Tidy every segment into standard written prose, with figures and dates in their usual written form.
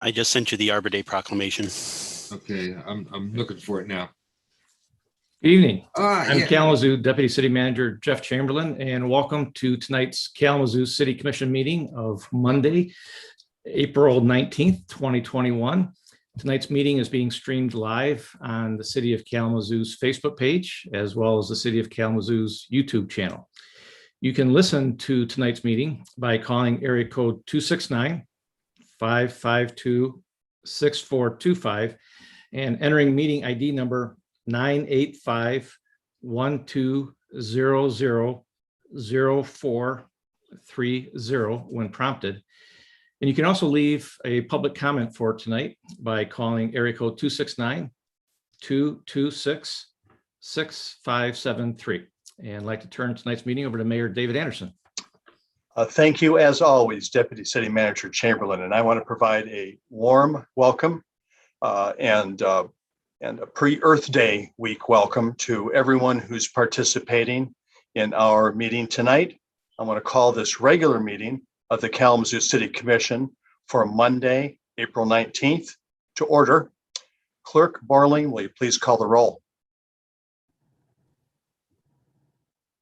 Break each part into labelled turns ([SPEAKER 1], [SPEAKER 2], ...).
[SPEAKER 1] I just sent you the Arbor Day proclamation.
[SPEAKER 2] Okay, I'm looking for it now.
[SPEAKER 3] Good evening. I'm
[SPEAKER 2] Yeah.
[SPEAKER 3] Kalamazoo Deputy City Manager Jeff Chamberlain, and welcome to tonight's Kalamazoo City Commission meeting of Monday, April 19th, 2021. Tonight's meeting is being streamed live on the City of Kalamazoo's Facebook page, as well as the City of Kalamazoo's YouTube channel. You can listen to tonight's meeting by calling area code 269-552-6425 and entering meeting ID number 985-1200-0430 when prompted. And you can also leave a public comment for tonight by calling area code 269-226-6573. And I'd like to turn tonight's meeting over to Mayor David Anderson.
[SPEAKER 4] Thank you, as always, Deputy City Manager Chamberlain, and I want to provide a warm welcome and a pre-Earth Day week welcome to everyone who's participating in our meeting tonight. I want to call this regular meeting of the Kalamazoo City Commission for Monday, April 19th to order. Clerk Borling, will you please call the roll?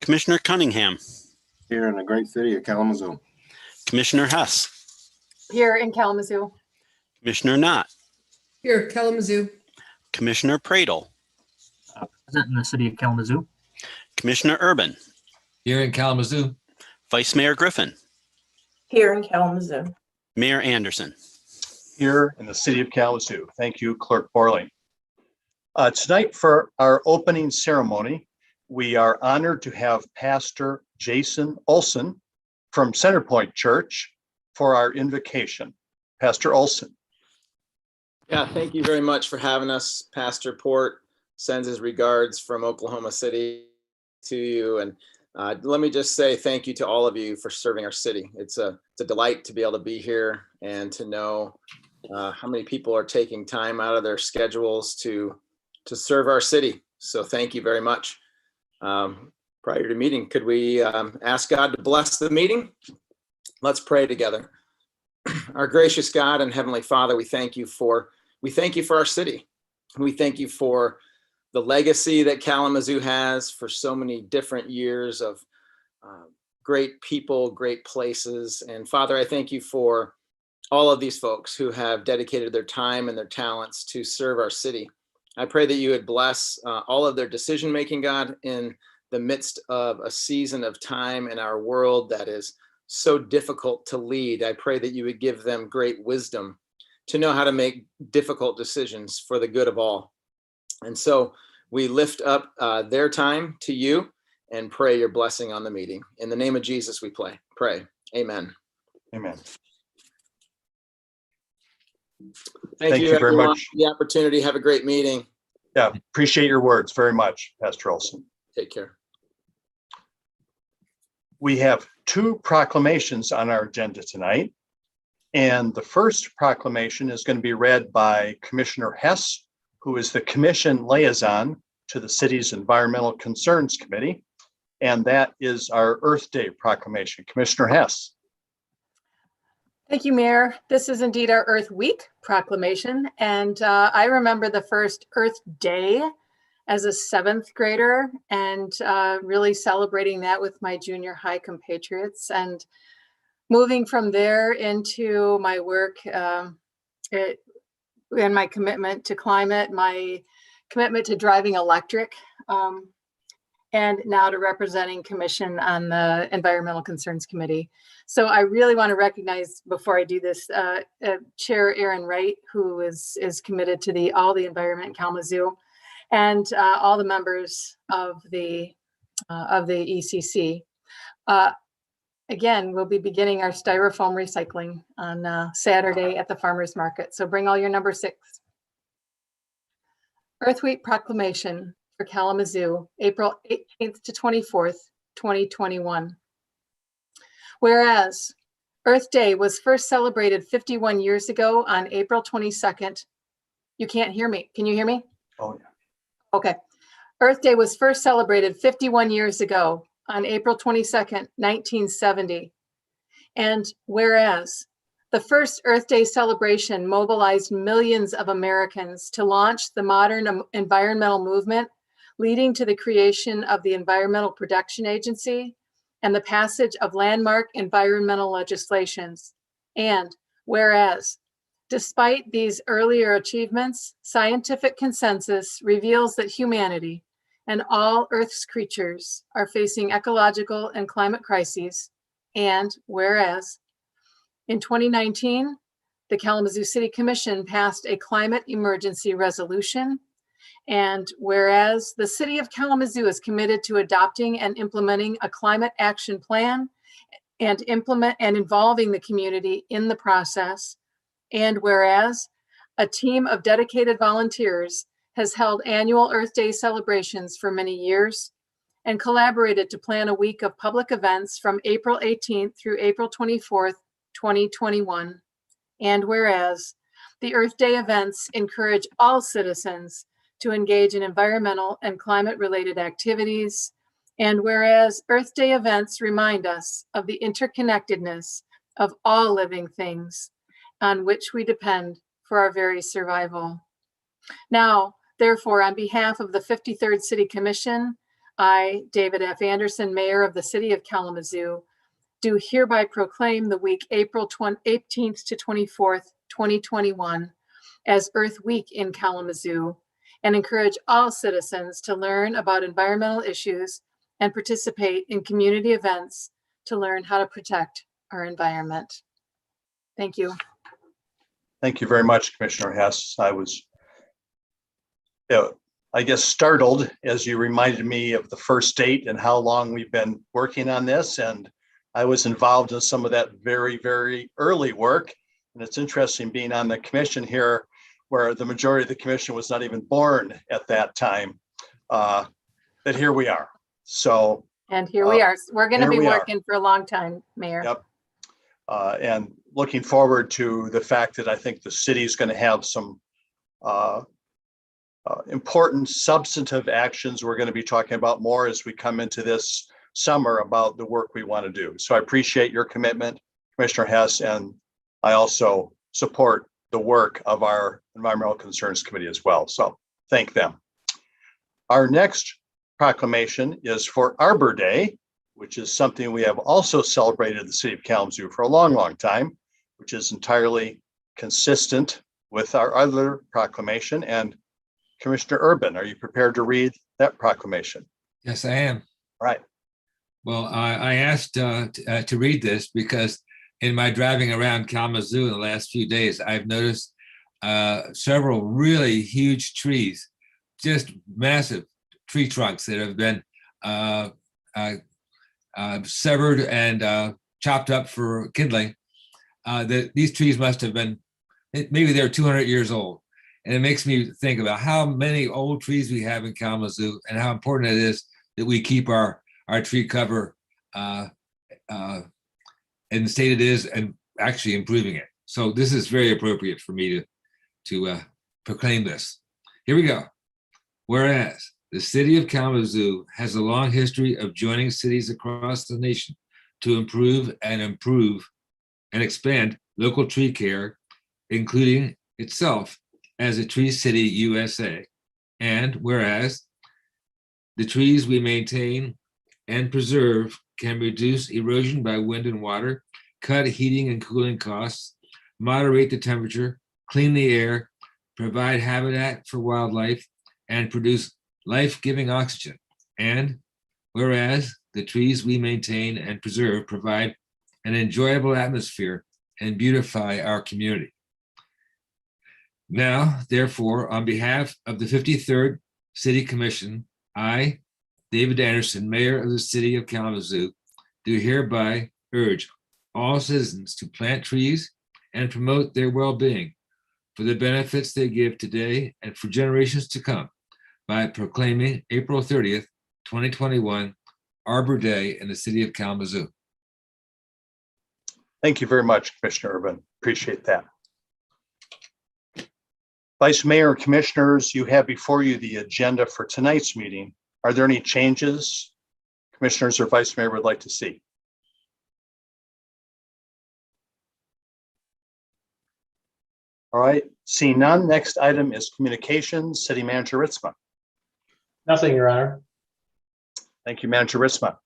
[SPEAKER 1] Commissioner Cunningham.
[SPEAKER 5] Here in the great city of Kalamazoo.
[SPEAKER 1] Commissioner Hess.
[SPEAKER 6] Here in Kalamazoo.
[SPEAKER 1] Commissioner Knott.
[SPEAKER 7] Here, Kalamazoo.
[SPEAKER 1] Commissioner Pradle.
[SPEAKER 8] Present in the city of Kalamazoo.
[SPEAKER 1] Commissioner Urban.
[SPEAKER 2] Here in Kalamazoo.
[SPEAKER 1] Vice Mayor Griffin.
[SPEAKER 9] Here in Kalamazoo.
[SPEAKER 1] Mayor Anderson.
[SPEAKER 4] Here in the city of Kalamazoo. Thank you, Clerk Borling. Tonight for our opening ceremony, we are honored to have Pastor Jason Olson from Centerpoint Church for our invocation. Pastor Olson.
[SPEAKER 10] Yeah, thank you very much for having us. Pastor Port sends his regards from Oklahoma City to you. And let me just say thank you to all of you for serving our city. It's a delight to be able to be here and to know how many people are taking time out of their schedules to serve our city. So thank you very much. Prior to meeting, could we ask God to bless the meeting? Let's pray together. Our gracious God and Heavenly Father, we thank you for our city. We thank you for the legacy that Kalamazoo has, for so many different years of great people, great places. And Father, I thank you for all of these folks who have dedicated their time and their talents to serve our city. I pray that you would bless all of their decision-making, God, in the midst of a season of time in our world that is so difficult to lead. I pray that you would give them great wisdom to know how to make difficult decisions for the good of all. And so we lift up their time to you and pray your blessing on the meeting. In the name of Jesus, we pray. Amen.
[SPEAKER 4] Amen.
[SPEAKER 10] Thank you
[SPEAKER 4] very
[SPEAKER 10] everyone,
[SPEAKER 4] much
[SPEAKER 10] for the opportunity. Have a great meeting.
[SPEAKER 4] Yeah, appreciate your words very much, Pastor Olson.
[SPEAKER 10] Take care.
[SPEAKER 4] We have two proclamations on our agenda tonight. And the first proclamation is going to be read by Commissioner Hess, who is the commission liaison to the city's Environmental Concerns Committee. And that is our Earth Day proclamation. Commissioner Hess.
[SPEAKER 6] Thank you, Mayor. This is indeed our Earth Week proclamation. And I remember the first Earth Day as a 7th grader and really celebrating that with my junior high compatriots. And moving from there into my work and my commitment to climate, my commitment to driving electric, and now to representing commission on the Environmental Concerns Committee. So I really want to recognize, before I do this, Chair Aaron Wright, who is committed to all the environment in Kalamazoo, and all the members of the ECC. Again, we'll be beginning our styrofoam recycling on Saturday at the farmers market. So bring all your number 6. Earth Week proclamation for Kalamazoo, April 18th to 24th, 2021. Whereas Earth Day was first celebrated 51 years ago on April 22nd. You can't hear me. Can you hear me?
[SPEAKER 4] Oh, yeah.
[SPEAKER 6] Okay. Earth Day was first celebrated 51 years ago on April 22nd, 1970. And whereas The first Earth Day celebration mobilized millions of Americans to launch the modern environmental movement, leading to the creation of the Environmental Protection Agency and the passage of landmark environmental legislations. And whereas, despite these earlier achievements, scientific consensus reveals that humanity and all Earth's creatures are facing ecological and climate crises. And whereas, in 2019, the Kalamazoo City Commission passed a climate emergency resolution. And whereas the City of Kalamazoo is committed to adopting and implementing a climate action plan and involving the community in the process. And whereas a team of dedicated volunteers has held annual Earth Day celebrations for many years and collaborated to plan a week of public events from April 18th through April 24th, 2021. And whereas the Earth Day events encourage all citizens to engage in environmental and climate-related activities. And whereas Earth Day events remind us of the interconnectedness of all living things on which we depend for our very survival. Now, therefore, on behalf of the 53rd City Commission, I, David F. Anderson, Mayor of the City of Kalamazoo, do hereby proclaim the week April 18th to 24th, 2021 as Earth Week in Kalamazoo, and encourage all citizens to learn about environmental issues and participate in community events to learn how to protect our environment. Thank you.
[SPEAKER 4] Thank you very much, Commissioner Hess. I was, I guess, startled as you reminded me of the first date and how long we've been working on this. And I was involved in some of that very, very early work. And it's interesting being on the commission here, where the majority of the commission was not even born at that time, that here we are. So.
[SPEAKER 6] And here we are. We're going to be
[SPEAKER 4] are.
[SPEAKER 6] working for a long time, Mayor.
[SPEAKER 4] Yep. And looking forward to the fact that I think the city is going to have some important substantive actions we're going to be talking about more as we come into this summer about the work we want to do. So I appreciate your commitment, Commissioner Hess, and I also support the work of our Environmental Concerns Committee as well. So thank them. Our next proclamation is for Arbor Day, which is something we have also celebrated in the city of Kalamazoo for a long, long time, which is entirely consistent with our other proclamation. And Commissioner Urban, are you prepared to read that proclamation?
[SPEAKER 2] Yes, I am.
[SPEAKER 4] All right.
[SPEAKER 2] Well, I asked to read this because in my driving around Kalamazoo in the last few days, I've noticed several really huge trees, just massive tree trunks that have been severed and chopped up for kindling. These trees must have been, maybe they're 200 years old. And it makes me think about how many old trees we have in Kalamazoo and how important it is that we keep our tree cover in the state it is and actually improving it. So this is very appropriate for me to proclaim this. Here we go. Whereas the city of Kalamazoo has a long history of joining cities across the nation to improve and expand local tree care, including itself as a Tree City USA. And whereas the trees we maintain and preserve can reduce erosion by wind and water, cut heating and cooling costs, moderate the temperature, clean the air, provide habitat for wildlife, and produce life-giving oxygen. And whereas the trees we maintain and preserve provide an enjoyable atmosphere and beautify our community. Now, therefore, on behalf of the 53rd City Commission, I, David Anderson, Mayor of the City of Kalamazoo, do hereby urge all citizens to plant trees and promote their well-being for the benefits they give today and for generations to come by proclaiming April 30th, 2021, Arbor Day in the City of Kalamazoo.
[SPEAKER 4] Thank you very much, Commissioner Urban. Appreciate that. Vice Mayor and Commissioners, you have before you the agenda for tonight's meeting. Are there any changes Commissioners or Vice Mayor would like to see? All right, seeing none, next item is communications. City Manager Ritzma.
[SPEAKER 11] Nothing, Your Honor.
[SPEAKER 4] Thank you, Manager Ritzma.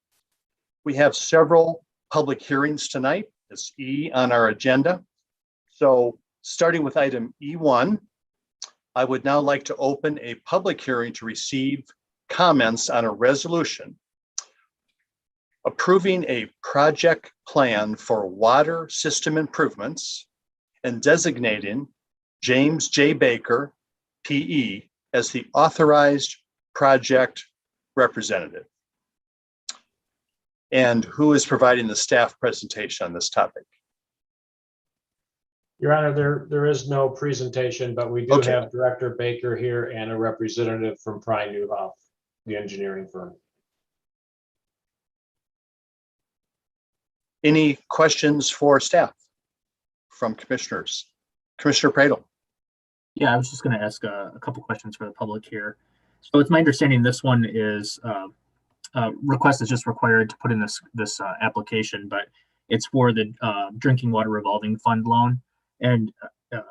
[SPEAKER 4] We have several public hearings tonight. It's E on our agenda. So starting with item E1, I would now like to open a public hearing to receive comments on a resolution approving a project plan for water system improvements and designating James J. Baker, PE, as the authorized project representative. And who is providing the staff presentation on this topic?
[SPEAKER 11] Your Honor, there is no presentation, but we do
[SPEAKER 4] Okay.
[SPEAKER 11] have Director Baker here and a representative from Pry Newhoff, the engineering firm.
[SPEAKER 4] Any questions for staff from commissioners? Commissioner Pradel.
[SPEAKER 8] Yeah, I was just going to ask a couple questions for the public here. So it's my understanding this one is request is just required to put in this application, but it's for the drinking water revolving fund loan, and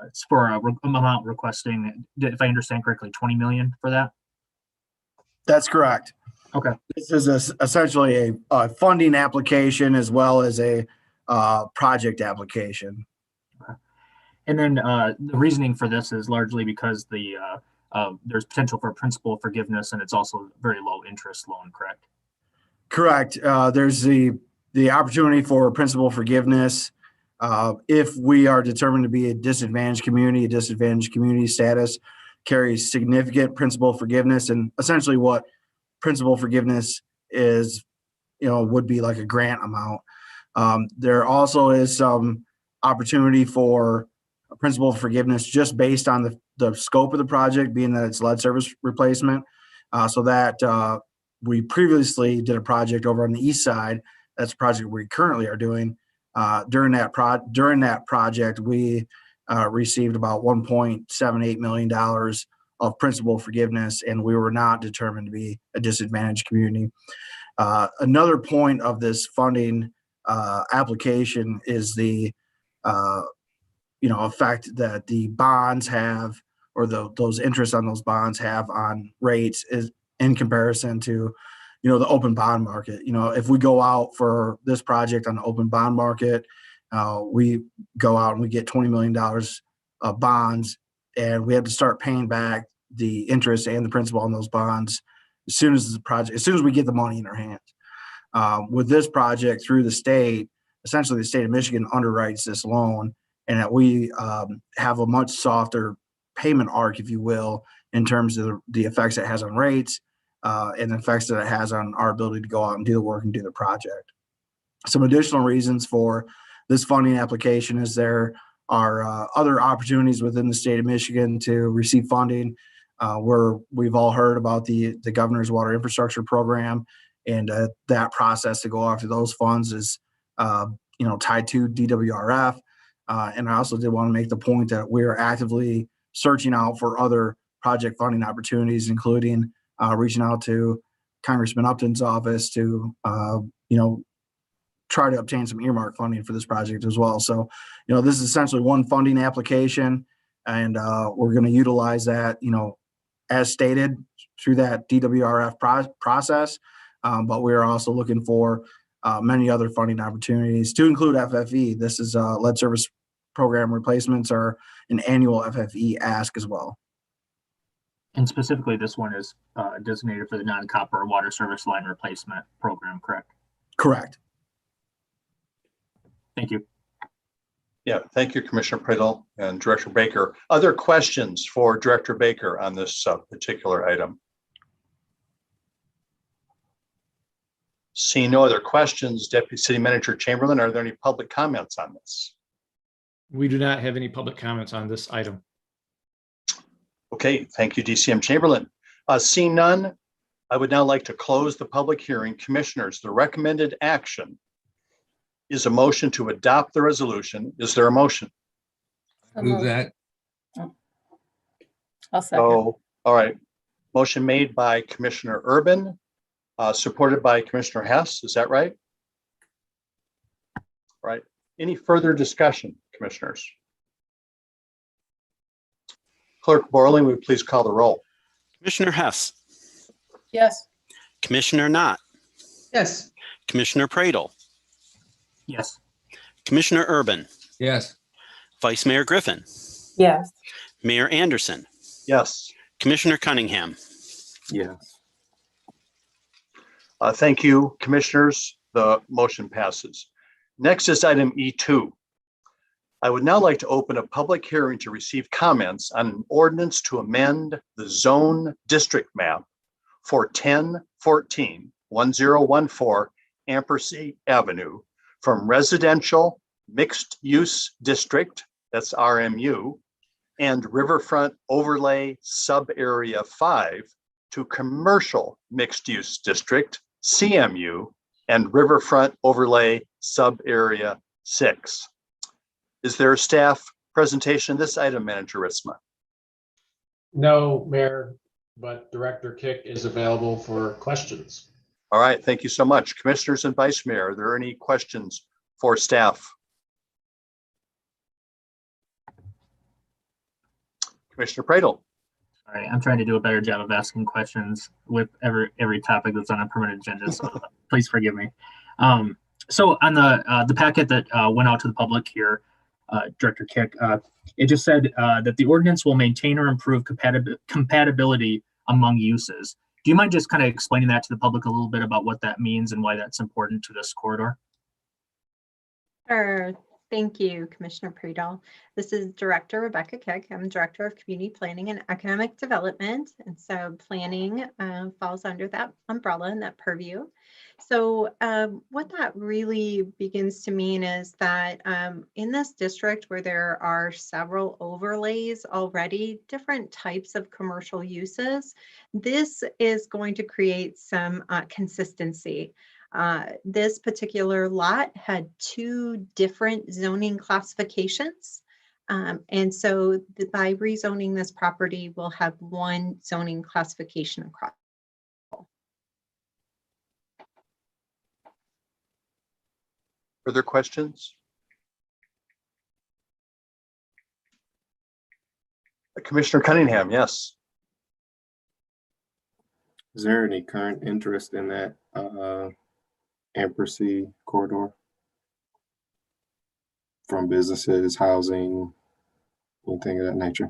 [SPEAKER 8] it's for a amount requesting, if I understand correctly, 20 million for that.
[SPEAKER 12] That's correct.
[SPEAKER 8] Okay.
[SPEAKER 12] This is essentially a funding application as well as a project application.
[SPEAKER 8] And then the reasoning for this is largely because there's potential for principal forgiveness, and it's also a very low interest loan, correct?
[SPEAKER 12] Correct. There's the opportunity for principal forgiveness if we are determined to be a disadvantaged community. A disadvantaged community status carries significant principal forgiveness, and essentially what principal forgiveness is, would be like a grant amount. There also is some opportunity for principal forgiveness just based on the scope of the project, being that it's lead service replacement. So that we previously did a project over on the east side. That's a project we currently are doing. During that project, we received about $1.78 million of principal forgiveness, and we were not determined to be a disadvantaged community. Another point of this funding application is the effect that the bonds have, or those interests on those bonds have on rates, is in comparison to the open bond market. If we go out for this project on the open bond market, we go out and we get $20 million of bonds, and we have to start paying back the interest and the principal on those bonds as soon as we get the money in our hands. With this project through the state, essentially the state of Michigan underwrites this loan, and that we have a much softer payment arc, if you will, in terms of the effects it has on rates and the effects that it has on our ability to go out and do the work and do the project. Some additional reasons for this funding application is there are other opportunities within the state of Michigan to receive funding, where we've all heard about the governor's water infrastructure program, and that process to go after those funds is tied to DWRF. And I also did want to make the point that we are actively searching out for other project funding opportunities, including reaching out to Congressman Upton's office to try to obtain some earmark funding for this project as well. So, this is essentially one funding application, and we're going to utilize that, as stated through that DWRF process. But we are also looking for many other funding opportunities, to include FFE. This is lead service program replacements are an annual FFE ask as well.
[SPEAKER 8] And specifically, this one is designated for the non-copper water service line replacement program, correct?
[SPEAKER 12] Correct.
[SPEAKER 8] Thank you.
[SPEAKER 4] Yeah, thank you, Commissioner Pradel and Director Baker. Other questions for Director Baker on this particular item? Seeing no other questions, Deputy City Manager Chamberlain, are there any public comments on this?
[SPEAKER 3] We do not have any public comments on this item.
[SPEAKER 4] Okay, thank you, DCM Chamberlain. Seeing none, I would now like to close the public hearing. Commissioners, the recommended action is a motion to adopt the resolution. Is there a motion?
[SPEAKER 2] Move that.
[SPEAKER 6] I'll second.
[SPEAKER 4] Oh, all right. Motion made by Commissioner Urban, supported by Commissioner Hess. Is that right? All right. Any further discussion, commissioners? Clerk Borling, would you please call the roll?
[SPEAKER 1] Commissioner Hess,
[SPEAKER 9] Yes.
[SPEAKER 1] Commissioner Knott,
[SPEAKER 7] Yes.
[SPEAKER 1] Commissioner Pradle,
[SPEAKER 8] Yes.
[SPEAKER 1] Commissioner Urban,
[SPEAKER 2] Yes.
[SPEAKER 1] Vice Mayor Griffin,
[SPEAKER 9] Yes.
[SPEAKER 1] Mayor Anderson,
[SPEAKER 4] Yes.
[SPEAKER 1] Commissioner Cunningham.
[SPEAKER 5] Yes.
[SPEAKER 4] Thank you, commissioners. The motion passes. Next is item E2. I would now like to open a public hearing to receive comments on an ordinance to amend the zone district map for 1014 Ampersand Avenue from residential mixed use district, that's RMU, and riverfront overlay sub area 5 to commercial mixed use district, CMU, and riverfront overlay sub area 6. Is there a staff presentation of this item, Manager Ritzma?
[SPEAKER 11] No, Mayor, but Director Kick is available for questions.
[SPEAKER 4] All right, thank you so much. Commissioners and Vice Mayor, are there any questions for staff? Commissioner Pradle.
[SPEAKER 8] All right, I'm trying to do a better job of asking questions with every topic that's on a permanent agenda, so please forgive me. So on the packet that went out to the public here, Director Kick, it just said that the ordinance will maintain or improve compatibility among uses. Do you mind just kind of explaining that to the public a little bit about what that means and why that's important to this corridor?
[SPEAKER 13] Sure. Thank you, Commissioner Pradle. This is Director Rebecca Kick. I'm Director of Community Planning and Economic Development. And so planning falls under that umbrella and that purview. So what that really begins to mean is that in this district where there are several overlays already, different types of commercial uses, this is going to create some consistency. This particular lot had 2 different zoning classifications. And so by rezoning this property, we'll have 1 zoning classification across.
[SPEAKER 4] Further questions? Commissioner Cunningham, yes.
[SPEAKER 5] Is there any current interest in that Ampersand corridor from businesses, housing, anything of that nature?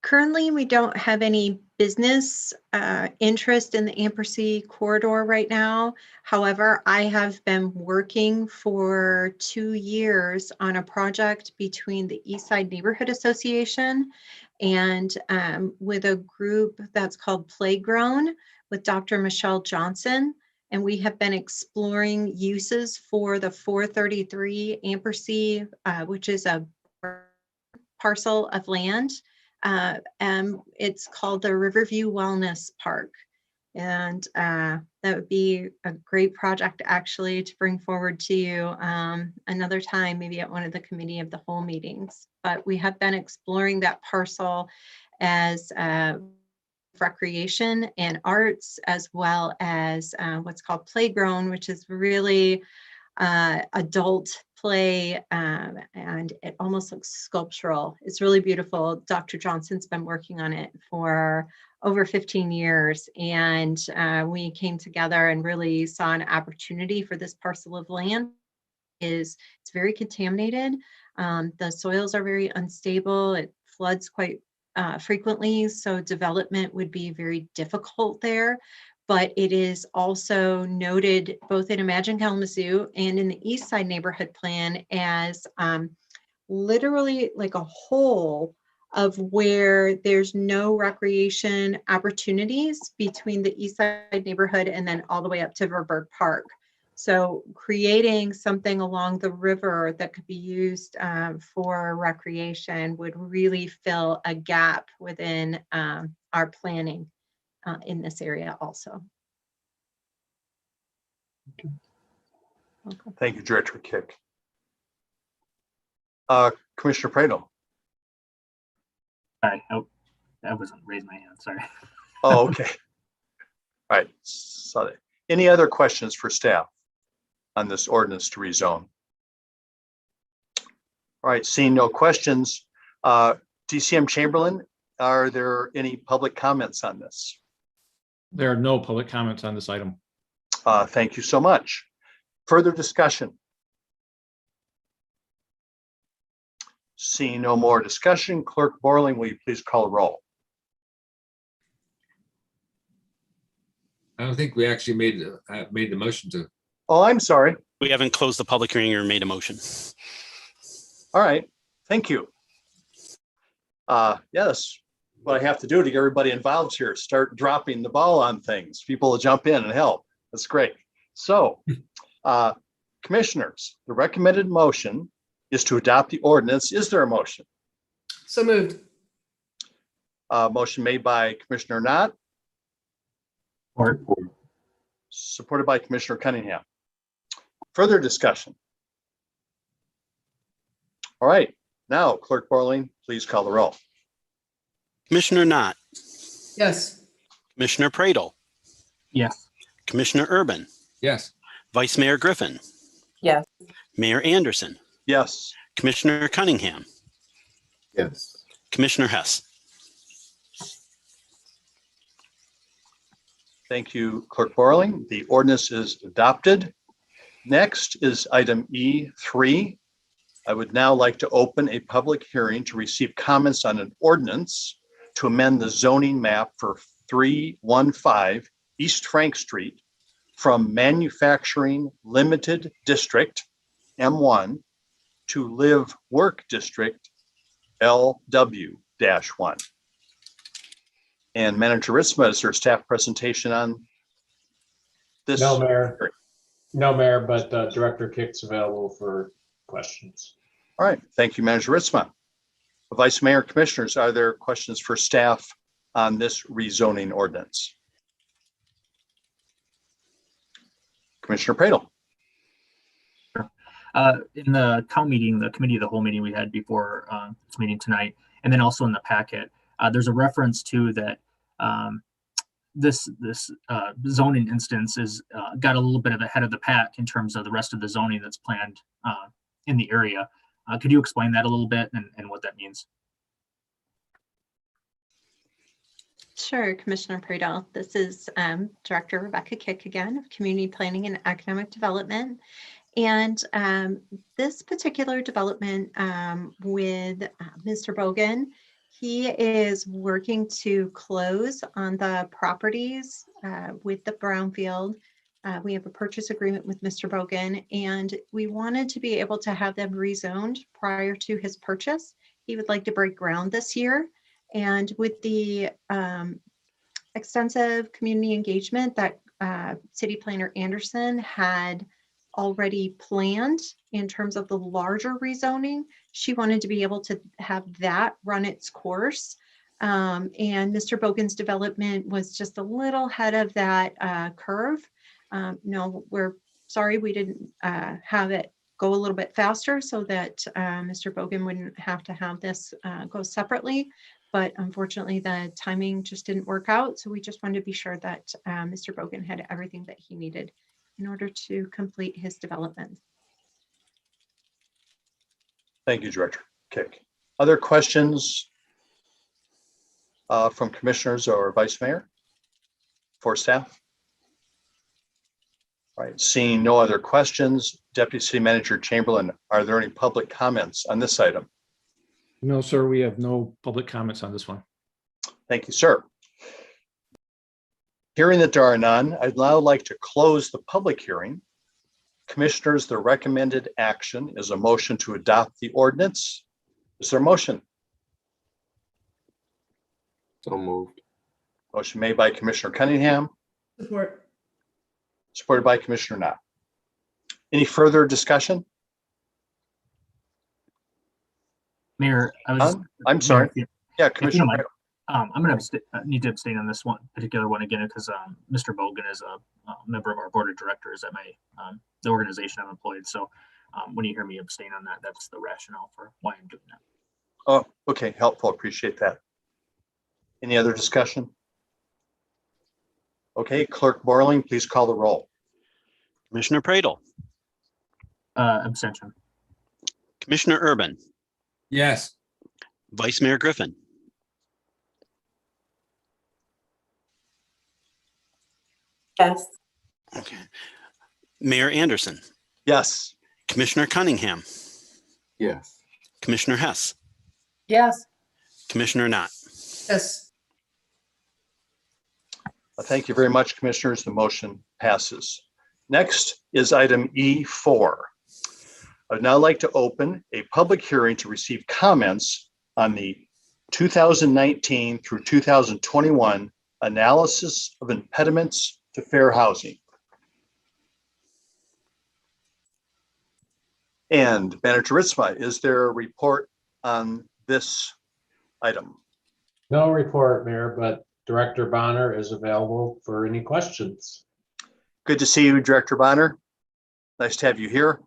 [SPEAKER 13] Currently, we don't have any business interest in the Ampersand corridor right now. However, I have been working for 2 years on a project between the Eastside Neighborhood Association and with a group that's called Playgrown with Dr. Michelle Johnson. And we have been exploring uses for the 433 Ampersand, which is a parcel of land. It's called the Riverview Wellness Park. And that would be a great project actually to bring forward to you another time, maybe at one of the committee of the whole meetings. But we have been exploring that parcel as recreation and arts, as well as what's called Playgrown, which is really adult play, and it almost looks sculptural. It's really beautiful. Dr. Johnson's been working on it for over 15 years, and we came together and really saw an opportunity for this parcel of land. It's very contaminated. The soils are very unstable. It floods quite frequently, so development would be very difficult there. But it is also noted both in Imagine Kalamazoo and in the Eastside Neighborhood Plan as literally like a whole of where there's no recreation opportunities between the Eastside neighborhood and then all the way up to Verberg Park. So creating something along the river that could be used for recreation would really fill a gap within our planning in this area also.
[SPEAKER 4] Okay. Thank you, Director Kick. Commissioner Pradle.
[SPEAKER 8] Sorry, I wasn't raising my hand, sorry.
[SPEAKER 4] Oh, okay. All right. So any other questions for staff on this ordinance to rezone? All right, seeing no questions, DCM Chamberlain, are there any public comments on this?
[SPEAKER 3] There are no public comments on this item.
[SPEAKER 4] Thank you so much. Further discussion? Seeing no more discussion, Clerk Borling, will you please call a roll?
[SPEAKER 2] I don't think we actually made the motion to.
[SPEAKER 4] Oh, I'm sorry.
[SPEAKER 1] We haven't closed the public hearing or made a motion.
[SPEAKER 4] All right, thank you. Yes, what I have to do to get everybody involved here, start dropping the ball on things. People will jump in and help. That's great. So, commissioners, the recommended motion is to adopt the ordinance. Is there a motion?
[SPEAKER 7] So moved.
[SPEAKER 4] Motion made by Commissioner Knott,
[SPEAKER 8] Or
[SPEAKER 4] supported by Commissioner Cunningham. Further discussion? All right, now Clerk Borling, please call the roll.
[SPEAKER 1] Commissioner Knott,
[SPEAKER 7] Yes.
[SPEAKER 1] Commissioner Pradle,
[SPEAKER 8] yes.
[SPEAKER 1] Commissioner Urban,
[SPEAKER 2] Yes.
[SPEAKER 1] Vice Mayor Griffin,
[SPEAKER 9] Yes.
[SPEAKER 1] Mayor Anderson,
[SPEAKER 4] Yes.
[SPEAKER 1] Commissioner Cunningham,
[SPEAKER 5] Yes.
[SPEAKER 1] Commissioner Hess.
[SPEAKER 4] Thank you, Clerk Borling. The ordinance is adopted. Next is item E3. I would now like to open a public hearing to receive comments on an ordinance to amend the zoning map for 315 East Frank Street from Manufacturing Limited District, M1, to Live Work District, LW-1. And Manager Ritzma, is there a staff presentation on this?
[SPEAKER 11] No, Mayor. No, Mayor, but Director Kick's available for questions.
[SPEAKER 4] All right, thank you, Manager Ritzma. Vice Mayor, Commissioners, are there questions for staff on this rezoning ordinance? Commissioner Pradle.
[SPEAKER 8] In the COW meeting, the committee of the whole meeting we had before this meeting tonight, and then also in the packet, there's a reference to that this zoning instance is got a little bit of ahead of the pack in terms of the rest of the zoning that's planned in the area. Could you explain that a little bit and what that means?
[SPEAKER 13] Sure, Commissioner Pradle. This is Director Rebecca Kick again of Community Planning and Economic Development. And this particular development with Mr. Bogan, he is working to close on the properties with the brownfield. We have a purchase agreement with Mr. Bogan, and we wanted to be able to have them rezoned prior to his purchase. He would like to break ground this year. And with the extensive community engagement that City Planner Anderson had already planned in terms of the larger rezoning, she wanted to be able to have that run its course. And Mr. Bogan's development was just a little ahead of that curve. No, we're sorry we didn't have it go a little bit faster so that Mr. Bogan wouldn't have to have this go separately. But unfortunately, the timing just didn't work out. So we just wanted to be sure that Mr. Bogan had everything that he needed in order to complete his development.
[SPEAKER 4] Thank you, Director Kick. Other questions from commissioners or Vice Mayor for staff? All right, seeing no other questions, Deputy City Manager Chamberlain, are there any public comments on this item?
[SPEAKER 3] No, sir, we have no public comments on this one.
[SPEAKER 4] Thank you, sir. Hearing that there are none, I'd now like to close the public hearing. Commissioners, the recommended action is a motion to adopt the ordinance. Is there a motion?
[SPEAKER 5] So moved.
[SPEAKER 4] Motion made by Commissioner Cunningham,
[SPEAKER 7] Support.
[SPEAKER 4] supported by Commissioner Knott. Any further discussion?
[SPEAKER 8] Mayor,
[SPEAKER 4] I'm sorry.
[SPEAKER 8] Mayor,
[SPEAKER 4] Yeah,
[SPEAKER 8] if you don't
[SPEAKER 4] Commissioner.
[SPEAKER 8] mind, I'm going to need to abstain on this one particular one again because Mr. Bogan is a member of our board of directors at my the organization I'm employed. So when you hear me abstain on that, that's the rationale for why I'm doing that.
[SPEAKER 4] Oh, okay, helpful. Appreciate that. Any other discussion? Okay, Clerk Borling, please call the roll.
[SPEAKER 1] Commissioner Pradle,
[SPEAKER 8] Abstention.
[SPEAKER 1] Commissioner Urban,
[SPEAKER 2] Yes.
[SPEAKER 1] Vice Mayor Griffin,
[SPEAKER 9] Yes.
[SPEAKER 1] okay. Mayor Anderson,
[SPEAKER 4] Yes.
[SPEAKER 1] Commissioner Cunningham,
[SPEAKER 5] Yes.
[SPEAKER 1] Commissioner Hess,
[SPEAKER 9] Yes.
[SPEAKER 1] Commissioner Knott.
[SPEAKER 7] Yes.
[SPEAKER 4] Thank you very much, Commissioners. The motion passes. Next is item E4. I'd now like to open a public hearing to receive comments on the 2019 through 2021 analysis of impediments to fair housing. And Manager Ritzma, is there a report on this item?
[SPEAKER 11] No report, Mayor, but Director Bonner is available for any questions.
[SPEAKER 4] Good to see you, Director Bonner. Nice to have you here.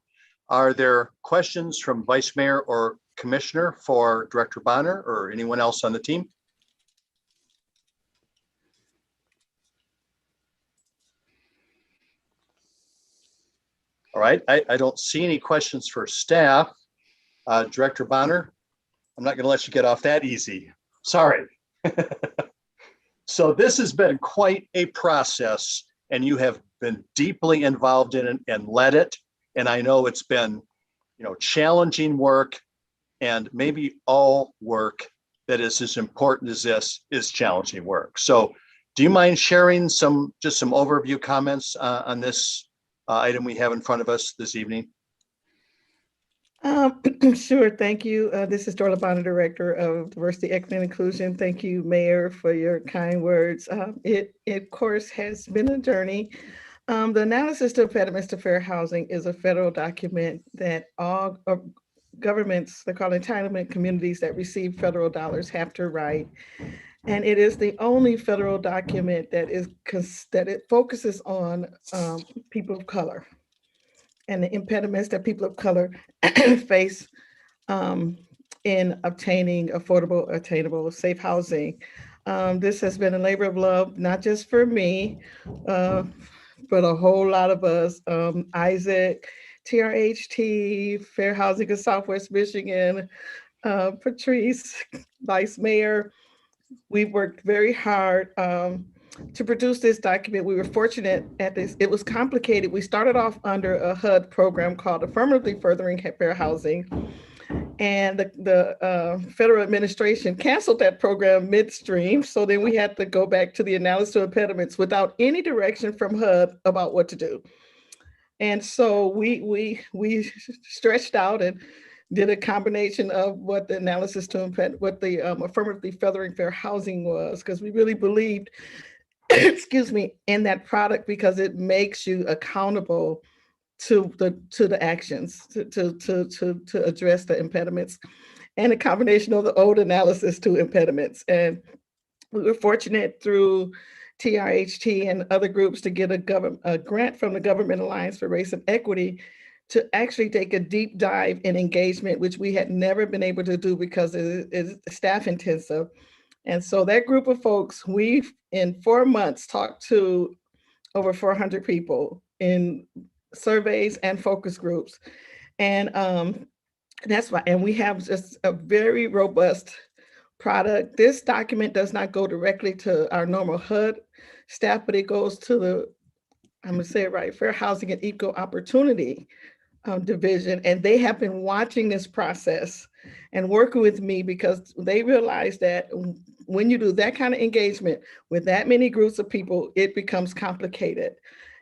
[SPEAKER 4] Are there questions from Vice Mayor or Commissioner for Director Bonner or anyone else on the team? All right, I don't see any questions for staff. Director Bonner, I'm not going to let you get off that easy. Sorry. So this has been quite a process, and you have been deeply involved in it and led it. And I know it's been, challenging work, and maybe all work that is as important as this is challenging work. So do you mind sharing some overview comments on this item we have in front of us this evening?
[SPEAKER 14] Sure, thank you. This is Dorla Bonner, Director of Diversity, Equity, and Inclusion. Thank you, Mayor, for your kind words. It, of course, has been a journey. The Analysis to Impediments to Fair Housing is a federal document that all governments, they call entitlement communities that receive federal dollars, have to write. And it is the only federal document that it focuses on people of color and the impediments that people of color face in obtaining affordable, attainable, safe housing. This has been a labor of love, not just for me, but a whole lot of us. Isaac, TRHT, Fair Housing in Southwest Michigan, Patrice, Vice Mayor. We've worked very hard to produce this document. We were fortunate at this. It was complicated. We started off under a HUD program called Affirmatively Furthering Fair Housing. And the federal administration canceled that program midstream. So then we had to go back to the analysis of impediments without any direction from HUD about what to do. And so we stretched out and did a combination of what the analysis to what the affirmatively furthering fair housing was, because we really believed, excuse me, in that product because it makes you accountable to the actions to address the impediments, and a combination of the old analysis to impediments. And we were fortunate through TRHT and other groups to get a grant from the Government Alliance for Race and Equity to actually take a deep dive in engagement, which we had never been able to do because it is staff intensive. And so that group of folks, we've in 4 months talked to over 400 people in surveys and focus groups. And that's why, and we have just a very robust product. This document does not go directly to our normal HUD staff, but it goes to the, I'm gonna say it right, Fair Housing and Equal Opportunity Division. And they have been watching this process and working with me because they realize that when you do that kind of engagement with that many groups of people, it becomes complicated.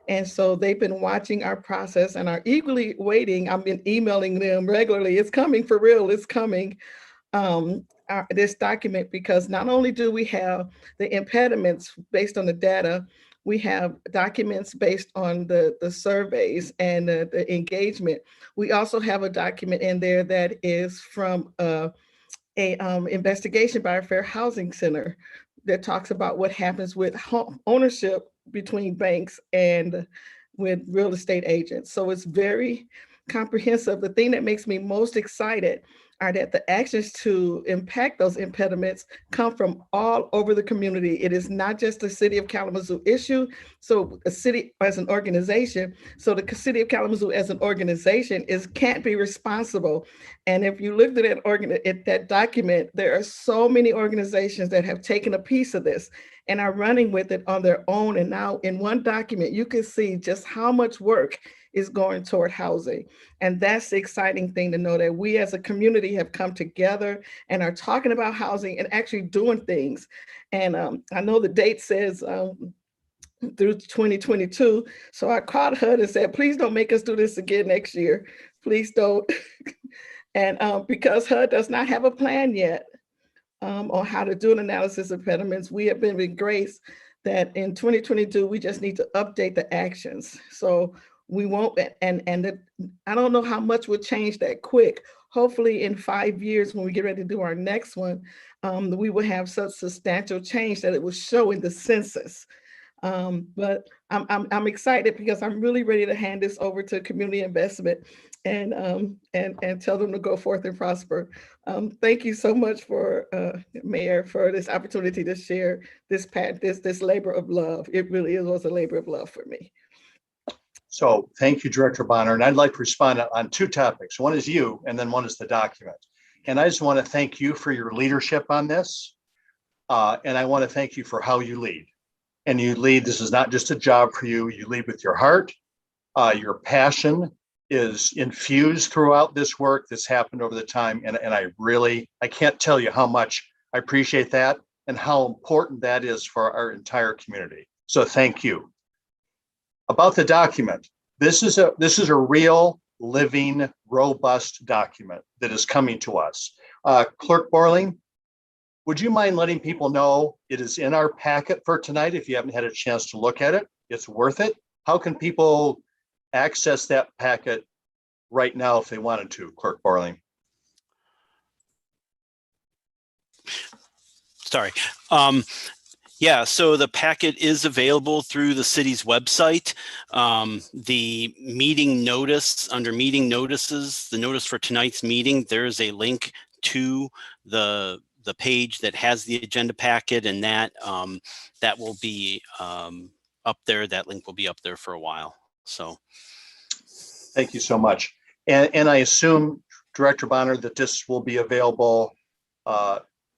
[SPEAKER 14] And so they've been watching our process and are eagerly waiting. I've been emailing them regularly. It's coming for real, it's coming. This document, because not only do we have the impediments based on the data, we have documents based on the surveys and the engagement. We also have a document in there that is from a investigation by a Fair Housing Center that talks about what happens with home ownership between banks and with real estate agents. So it's very comprehensive. The thing that makes me most excited are that the actions to impact those impediments come from all over the community. It is not just a City of Kalamazoo issue. So a city as an organization, so the City of Kalamazoo as an organization can't be responsible. And if you looked at that document, there are so many organizations that have taken a piece of this and are running with it on their own. And now in one document, you can see just how much work is going toward housing. And that's the exciting thing to know, that we as a community have come together and are talking about housing and actually doing things. And I know the date says through 2022. So I called HUD and said, please don't make us do this again next year. Please don't. And because HUD does not have a plan yet on how to do an analysis of impediments, we have been with grace that in 2022, we just need to update the actions. So we won't, I don't know how much will change that quick. Hopefully in 5 years, when we get ready to do our next one, we will have such substantial change that it will show in the census. But I'm excited because I'm really ready to hand this over to community investment and tell them to go forth and prosper. Thank you so much for Mayor, for this opportunity to share this labor of love. It really was a labor of love for me.
[SPEAKER 4] So thank you, Director Bonner. And I'd like to respond on two topics. One is you, and then one is the document. And I just want to thank you for your leadership on this. And I want to thank you for how you lead. And you lead, this is not just a job for you. You lead with your heart. Your passion is infused throughout this work that's happened over the time. And I can't tell you how much I appreciate that and how important that is for our entire community. So thank you. About the document, this is a real, living, robust document that is coming to us. Clerk Borling, would you mind letting people know it is in our packet for tonight if you haven't had a chance to look at it? It's worth it. How can people access that packet right now if they wanted to, Clerk Borling?
[SPEAKER 1] Sorry. Yeah, so the packet is available through the city's website. The meeting notice, under meeting notices, the notice for tonight's meeting, there is a link to the page that has the agenda packet, and that will be up there. That link will be up there for a while. So
[SPEAKER 4] thank you so much. And I assume, Director Bonner, that this will be available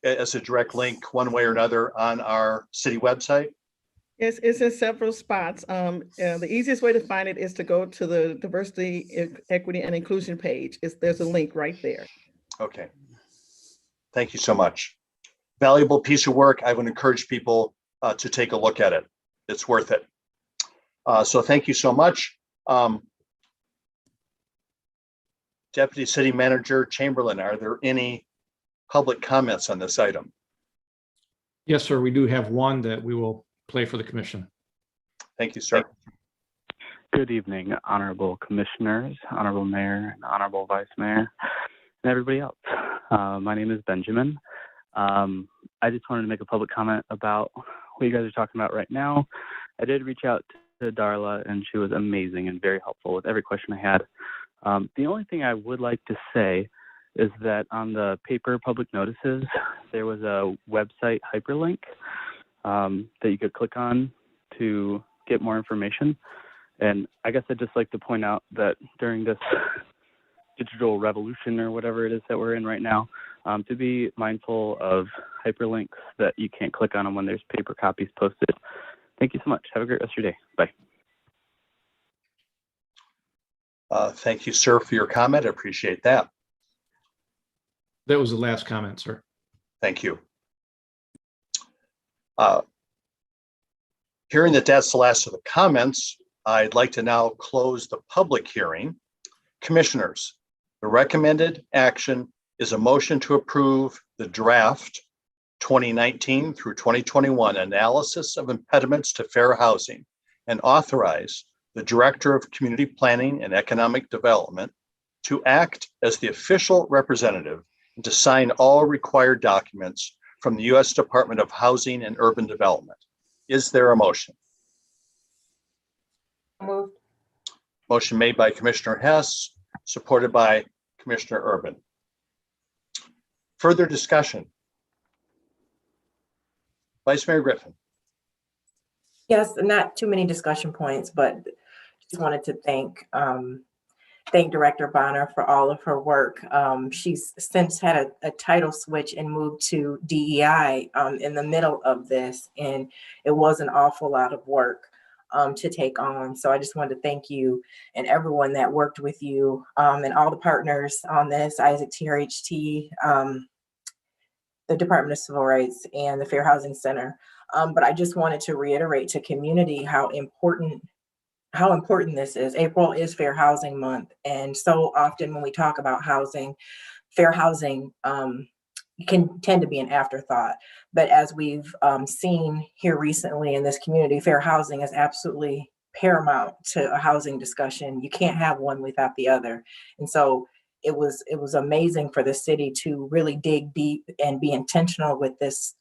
[SPEAKER 4] as a direct link one way or another on our city website?
[SPEAKER 14] It's in several spots. The easiest way to find it is to go to the Diversity, Equity, and Inclusion page. There's a link right there.
[SPEAKER 4] Okay. Thank you so much. Valuable piece of work. I would encourage people to take a look at it. It's worth it. So thank you so much. Deputy City Manager Chamberlain, are there any public comments on this item?
[SPEAKER 3] Yes, sir. We do have one that we will play for the commission.
[SPEAKER 4] Thank you, sir.
[SPEAKER 15] Good evening, honorable commissioners, honorable mayor, and honorable vice mayor, and everybody else. My name is Benjamin. I just wanted to make a public comment about what you guys are talking about right now. I did reach out to Darla, and she was amazing and very helpful with every question I had. The only thing I would like to say is that on the paper public notices, there was a website hyperlink that you could click on to get more information. And I guess I'd just like to point out that during this digital revolution or whatever it is that we're in right now, to be mindful of hyperlinks that you can't click on them when there's paper copies posted. Thank you so much. Have a great rest of your day. Bye.
[SPEAKER 4] Thank you, sir, for your comment. I appreciate that.
[SPEAKER 3] That was the last comment, sir.
[SPEAKER 4] Thank you. Hearing that that's the last of the comments, I'd like to now close the public hearing. Commissioners, the recommended action is a motion to approve the draft 2019 through 2021 analysis of impediments to fair housing and authorize the Director of Community Planning and Economic Development to act as the official representative and to sign all required documents from the U.S. Department of Housing and Urban Development. Is there a motion?
[SPEAKER 9] Moved.
[SPEAKER 4] Motion made by Commissioner Hess, supported by Commissioner Urban. further discussion? Vice Mayor Griffin.
[SPEAKER 9] Yes, not too many discussion points, but just wanted to thank Director Bonner for all of her work. She's since had a title switch and moved to DEI in the middle of this, and it was an awful lot of work to take on. So I just wanted to thank you and everyone that worked with you and all the partners on this, Isaac TRHT, the Department of Civil Rights, and the Fair Housing Center. But I just wanted to reiterate to community how important this is. April is Fair Housing Month. And so often when we talk about housing, fair housing can tend to be an afterthought. But as we've seen here recently in this community, fair housing is absolutely paramount to a housing discussion. You can't have one without the other. And so it was amazing for the city to really dig deep and be intentional with this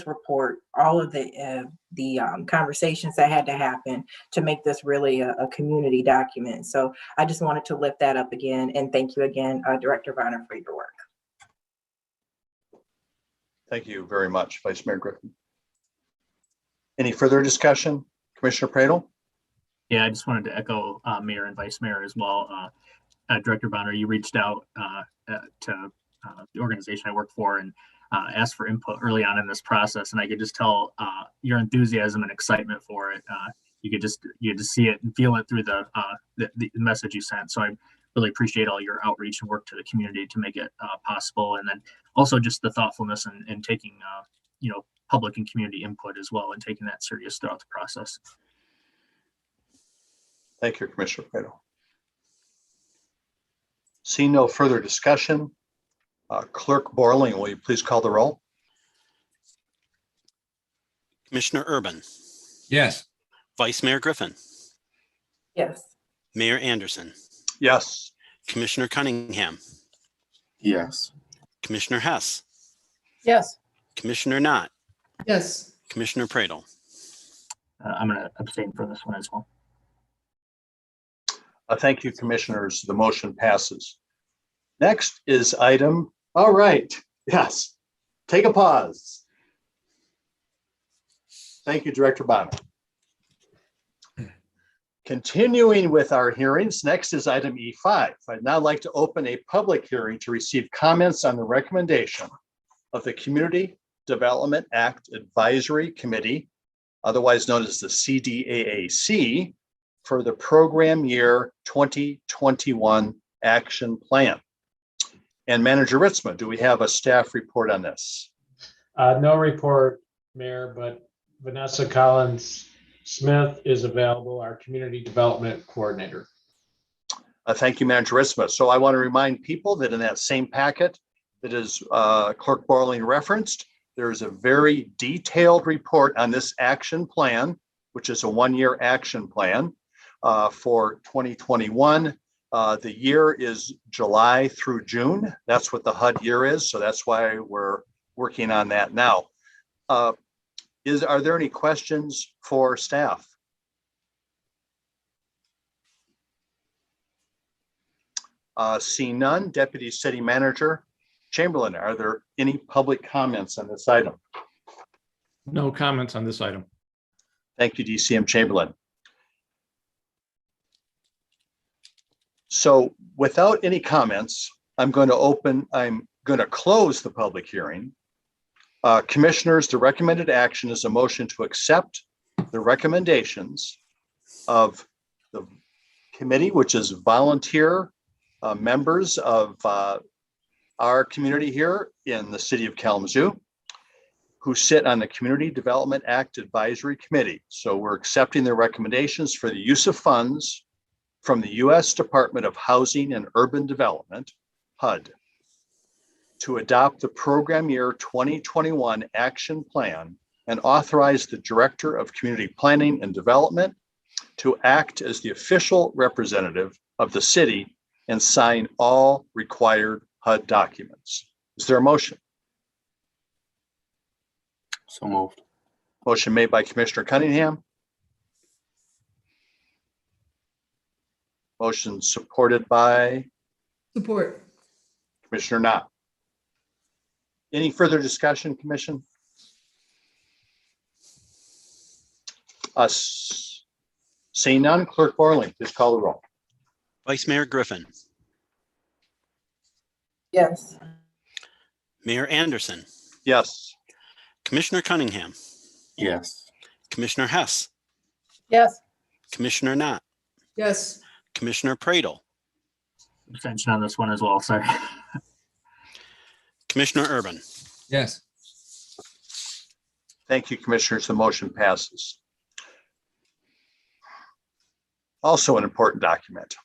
[SPEAKER 9] report, all of the conversations that had to happen to make this really a community document. So I just wanted to lift that up again, and thank you again, Director Bonner, for your work.
[SPEAKER 4] Thank you very much, Vice Mayor Griffin. Any further discussion? Commissioner Pradel?
[SPEAKER 8] Yeah, I just wanted to echo Mayor and Vice Mayor as well. Director Bonner, you reached out to the organization I work for and asked for input early on in this process, and I could just tell your enthusiasm and excitement for it. You could just see it and feel it through the message you sent. So I really appreciate all your outreach and work to the community to make it possible, and then also just the thoughtfulness and taking public and community input as well, and taking that serious throughout the process.
[SPEAKER 4] Thank you, Commissioner Pradel. Seeing no further discussion, Clerk Borling, will you please call the roll?
[SPEAKER 1] Commissioner Urban,
[SPEAKER 2] Yes.
[SPEAKER 1] Vice Mayor Griffin,
[SPEAKER 9] Yes.
[SPEAKER 1] Mayor Anderson,
[SPEAKER 4] Yes.
[SPEAKER 1] Commissioner Cunningham,
[SPEAKER 5] Yes.
[SPEAKER 1] Commissioner Hess,
[SPEAKER 6] Yes.
[SPEAKER 1] Commissioner Knott,
[SPEAKER 7] Yes.
[SPEAKER 1] Commissioner Pradel.
[SPEAKER 8] I'm going to abstain from this one as well.
[SPEAKER 4] Thank you, Commissioners. The motion passes. Next is item, all right, yes, take a pause. Thank you, Director Bonner. Continuing with our hearings, next is item E5. I'd now like to open a public hearing to receive comments on the recommendation of the Community Development Act Advisory Committee, otherwise known as the CDAAC, for the program year 2021 action plan. And Manager Ritzma, do we have a staff report on this?
[SPEAKER 11] No report, Mayor, but Vanessa Collins Smith is available, our Community Development Coordinator.
[SPEAKER 4] Thank you, Manager Ritzma. So I want to remind people that in that same packet that is Clerk Borling referenced, there is a very detailed report on this action plan, which is a one-year action plan for 2021. The year is July through June. That's what the HUD year is. So that's why we're working on that now. Are there any questions for staff? Seeing none, Deputy City Manager Chamberlain, are there any public comments on this item?
[SPEAKER 3] No comments on this item.
[SPEAKER 4] Thank you, DCM Chamberlain. So without any comments, I'm going to close the public hearing. Commissioners, the recommended action is a motion to accept the recommendations of the committee, which is volunteer members of our community here in the city of Kalamazoo, who sit on the Community Development Act Advisory Committee. So we're accepting their recommendations for the use of funds from the U.S. Department of Housing and Urban Development, HUD, to adopt the program year 2021 action plan and authorize the Director of Community Planning and Development to act as the official representative of the city and sign all required HUD documents. Is there a motion?
[SPEAKER 5] So moved.
[SPEAKER 4] Motion made by Commissioner Cunningham. Motion supported by
[SPEAKER 7] Support.
[SPEAKER 4] Commissioner Knott. Any further discussion, Commission? Seeing none, Clerk Borling, please call the roll.
[SPEAKER 1] Vice Mayor Griffin,
[SPEAKER 9] Yes.
[SPEAKER 1] Mayor Anderson,
[SPEAKER 4] Yes.
[SPEAKER 1] Commissioner Cunningham,
[SPEAKER 5] Yes.
[SPEAKER 1] Commissioner Hess,
[SPEAKER 6] Yes.
[SPEAKER 1] Commissioner Knott,
[SPEAKER 7] Yes.
[SPEAKER 1] Commissioner Pradle,
[SPEAKER 8] Abstention on this one as well, sorry.
[SPEAKER 1] Commissioner Urban.
[SPEAKER 2] Yes.
[SPEAKER 4] Thank you, Commissioners. The motion passes. Also an important document.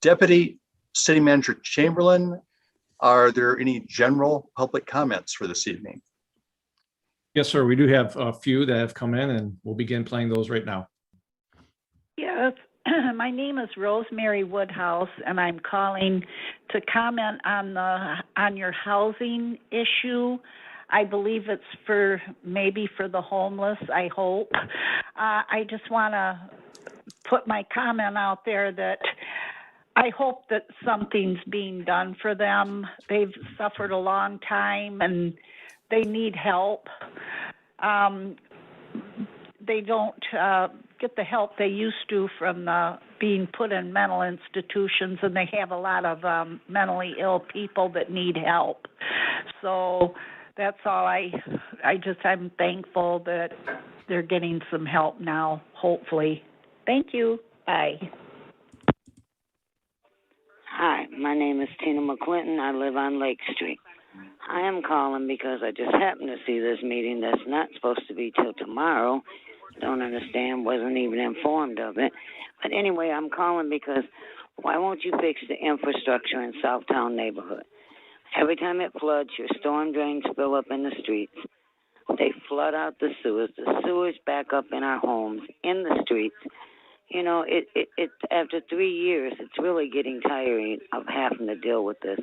[SPEAKER 4] Deputy City Manager Chamberlain, are there any general public comments for this evening?
[SPEAKER 3] Yes, sir. We do have a few that have come in, and we'll begin playing those right now.
[SPEAKER 16] Yes, my name is Rosemary Woodhouse, and I'm calling to comment on your housing issue. I believe it's maybe for the homeless, I hope. I just want to put my comment out there that I hope that something's being done for them. They've suffered a long time and they need help. They don't get the help they used to from being put in mental institutions, and they have a lot of mentally ill people that need help. So that's all. I'm thankful that they're getting some help now, hopefully. Thank you. Bye.
[SPEAKER 17] Hi, my name is Tina McClinton. I live on Lake Street. I am calling because I just happened to see this meeting that's not supposed to be till tomorrow. Don't understand, wasn't even informed of it. But anyway, I'm calling because why won't you fix the infrastructure in Southtown neighborhood? Every time it floods, your storm drains fill up in the streets. They flood out the sewers. The sewers back up in our homes, in the streets. You know, it after 3 years, it's really getting tiring of having to deal with this.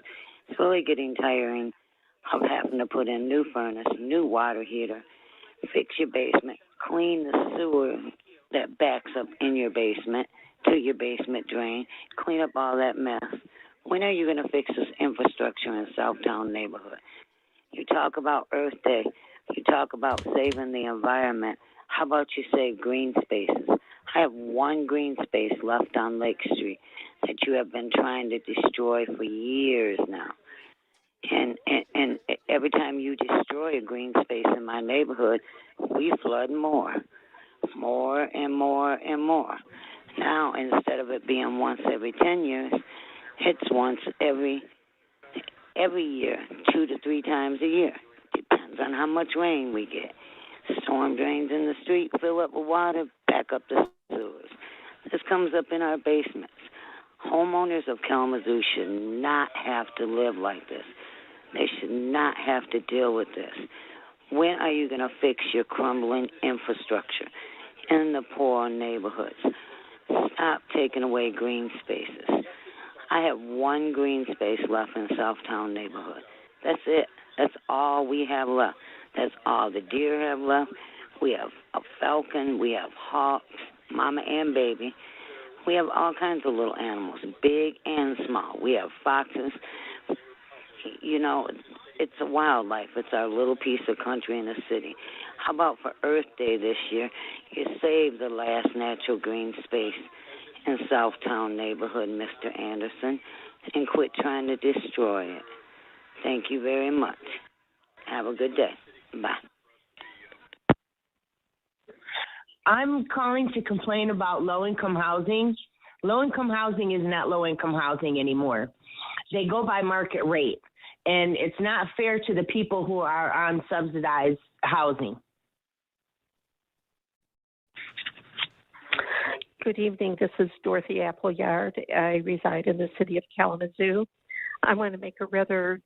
[SPEAKER 17] It's really getting tiring of having to put in new furnace, new water heater, fix your basement, clean the sewer that backs up in your basement to your basement drain, clean up all that mess. When are you going to fix this infrastructure in Southtown neighborhood? You talk about Earth Day. You talk about saving the environment. How about you save green spaces? I have one green space left on Lake Street that you have been trying to destroy for years now. And every time you destroy a green space in my neighborhood, we flood more and more and more. Now, instead of it being once every 10 years, it's once every year, 2 to 3 times a year. Depends on how much rain we get. Storm drains in the street, fill up with water, back up the sewers. This comes up in our basements. Homeowners of Kalamazoo should not have to live like this. They should not have to deal with this. When are you going to fix your crumbling infrastructure in the poor neighborhoods? Stop taking away green spaces. I have one green space left in Southtown neighborhood. That's it. That's all we have left. That's all the deer have left. We have a falcon. We have hawks, mama and baby. We have all kinds of little animals, big and small. We have foxes. You know, it's a wildlife. It's our little piece of country in the city. How about for Earth Day this year, you save the last natural green space in Southtown neighborhood, Mr. Anderson, and quit trying to destroy it. Thank you very much. Have a good day. Bye.
[SPEAKER 18] I'm calling to complain about low-income housing. Low-income housing is not low-income housing anymore. They go by market rate, and it's not fair to the people who are on subsidized housing.
[SPEAKER 19] Good evening. This is Dorothy Appleyard. I reside in the city of Kalamazoo. I want to make a rather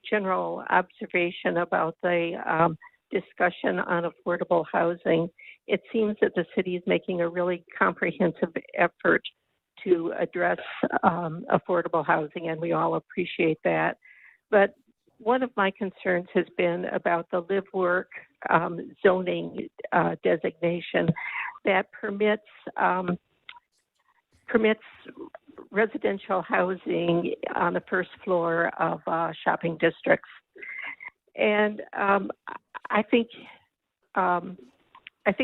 [SPEAKER 19] general observation about the discussion on affordable housing. It seems that the city is making a really comprehensive effort to address affordable housing, and we all appreciate that. But one of my concerns has been about the live-work zoning designation that permits residential housing on the first floor of shopping districts. And I think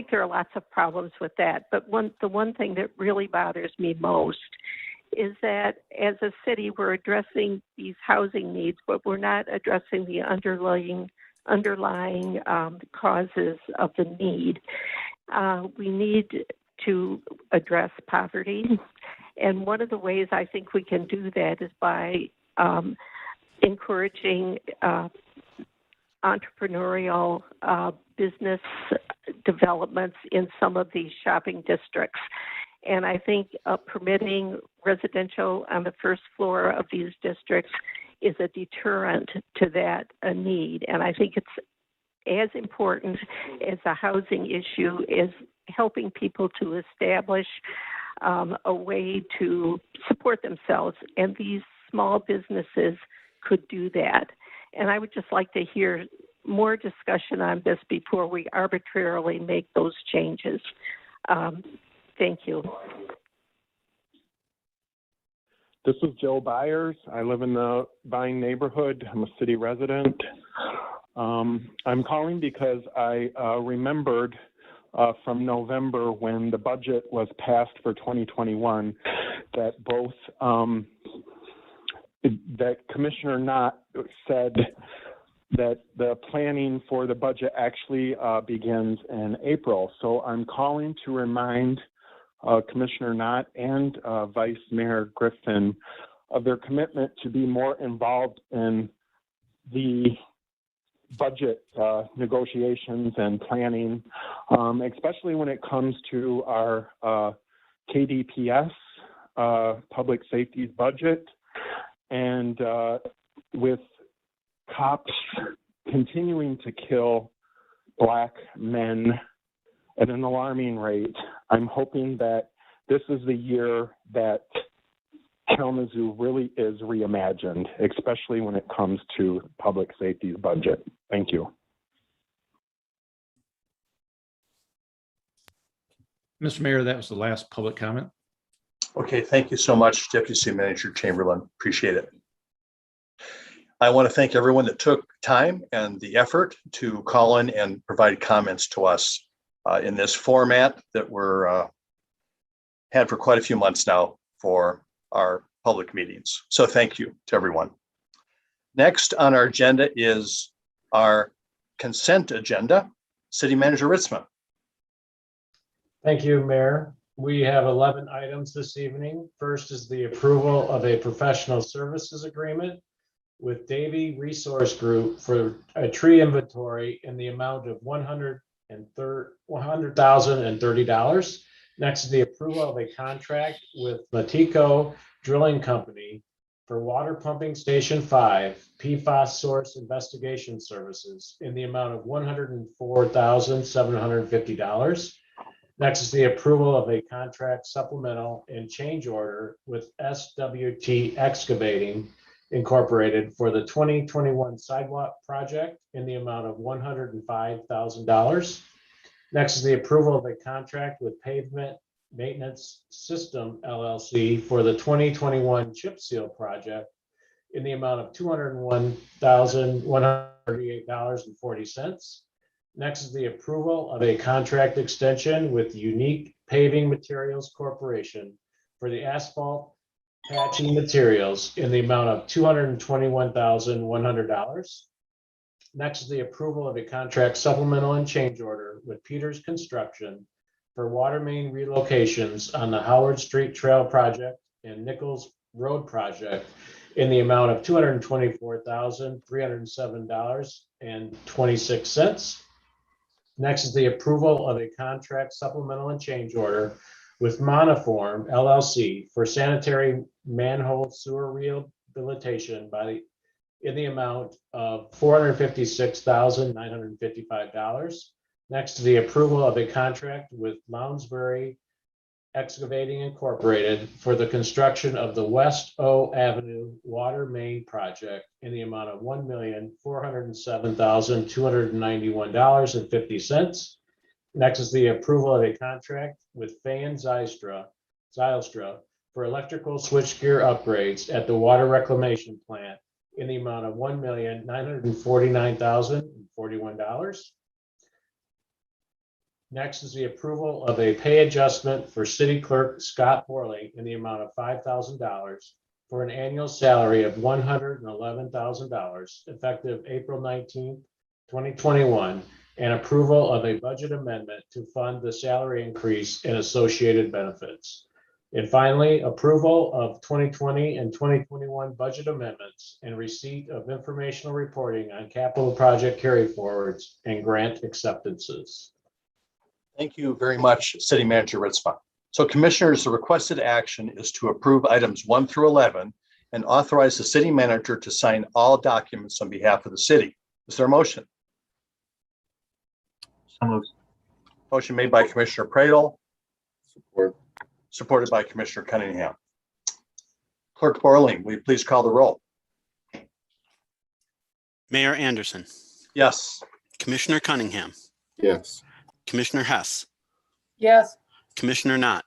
[SPEAKER 19] there are lots of problems with that. But the one thing that really bothers me most is that as a city, we're addressing these housing needs, but we're not addressing the underlying causes of the need. We need to address poverty. And one of the ways I think we can do that is by encouraging entrepreneurial business developments in some of these shopping districts. And I think permitting residential on the first floor of these districts is a deterrent to that need. And I think it's as important as a housing issue is helping people to establish a way to support themselves. And these small businesses could do that. And I would just like to hear more discussion on this before we arbitrarily make those changes. Thank you.
[SPEAKER 5] This is Joe Byers. I live in the Vine neighborhood. I'm a city resident. I'm calling because I remembered from November when the budget was passed for 2021 that both that Commissioner Knott said that the planning for the budget actually begins in April. So I'm calling to remind Commissioner Knott and Vice Mayor Griffin of their commitment to be more involved in the budget negotiations and planning, especially when it comes to our KDPS, public safety budget, and with cops continuing to kill Black men at an alarming rate, I'm hoping that this is the year that Kalamazoo really is reimagined, especially when it comes to public safety's budget. Thank you.
[SPEAKER 3] Mr. Mayor, that was the last public comment.
[SPEAKER 4] Okay, thank you so much, Deputy City Manager Chamberlain. Appreciate it. I want to thank everyone that took time and the effort to call in and provide comments to us in this format that we're had for quite a few months now for our public meetings. So thank you to everyone. Next on our agenda is our consent agenda. City Manager Ritzman.
[SPEAKER 11] Thank you, Mayor. We have 11 items this evening. First is the approval of a professional services agreement with Davy Resource Group for a tree inventory in the amount of $100,030. Next is the approval of a contract with Matico Drilling Company for water pumping station 5 PFAS source investigation services in the amount of $104,750. Next is the approval of a contract supplemental and change order with SWT Excavating Incorporated for the 2021 sidewalk project in the amount of $105,000. Next is the approval of a contract with Pavement Maintenance System LLC for the 2021 chip seal project in the amount of $201,138.40. Next is the approval of a contract extension with Unique Paving Materials Corporation for the asphalt patching materials in the amount of $221,100. Next is the approval of a contract supplemental and change order with Peters Construction for water main relocations on the Howard Street Trail project and Nichols Road project in the amount of $224,307.26. Next is the approval of a contract supplemental and change order with Monoform LLC for sanitary manhole sewer rehabilitation in the amount of $456,955. Next is the approval of a contract with Lounsbury Excavating Incorporated for the construction of the West O Avenue water main project in the amount of $1,407,291.50. Next is the approval of a contract with Fan Zylstra for electrical switchgear upgrades at the water reclamation plant in the amount of $1,949,041. Next is the approval of a pay adjustment for City Clerk Scott Borley in the amount of $5,000 for an annual salary of $111,000 effective April 19th, 2021, and approval of a budget amendment to fund the salary increase and associated benefits. And finally, approval of 2020 and 2021 budget amendments and receipt of informational reporting on capital project carryforwards and grant acceptances.
[SPEAKER 4] Thank you very much, City Manager Ritzma. So commissioners, the requested action is to approve items 1 through 11 and authorize the city manager to sign all documents on behalf of the city. Is there a motion?
[SPEAKER 8] So moved.
[SPEAKER 4] Motion made by Commissioner Pradel. Supported by Commissioner Cunningham. Clerk Borling, will you please call the roll?
[SPEAKER 1] Mayor Anderson,
[SPEAKER 4] Yes.
[SPEAKER 1] Commissioner Cunningham,
[SPEAKER 20] Yes.
[SPEAKER 1] Commissioner Hess,
[SPEAKER 6] Yes.
[SPEAKER 1] Commissioner Knott,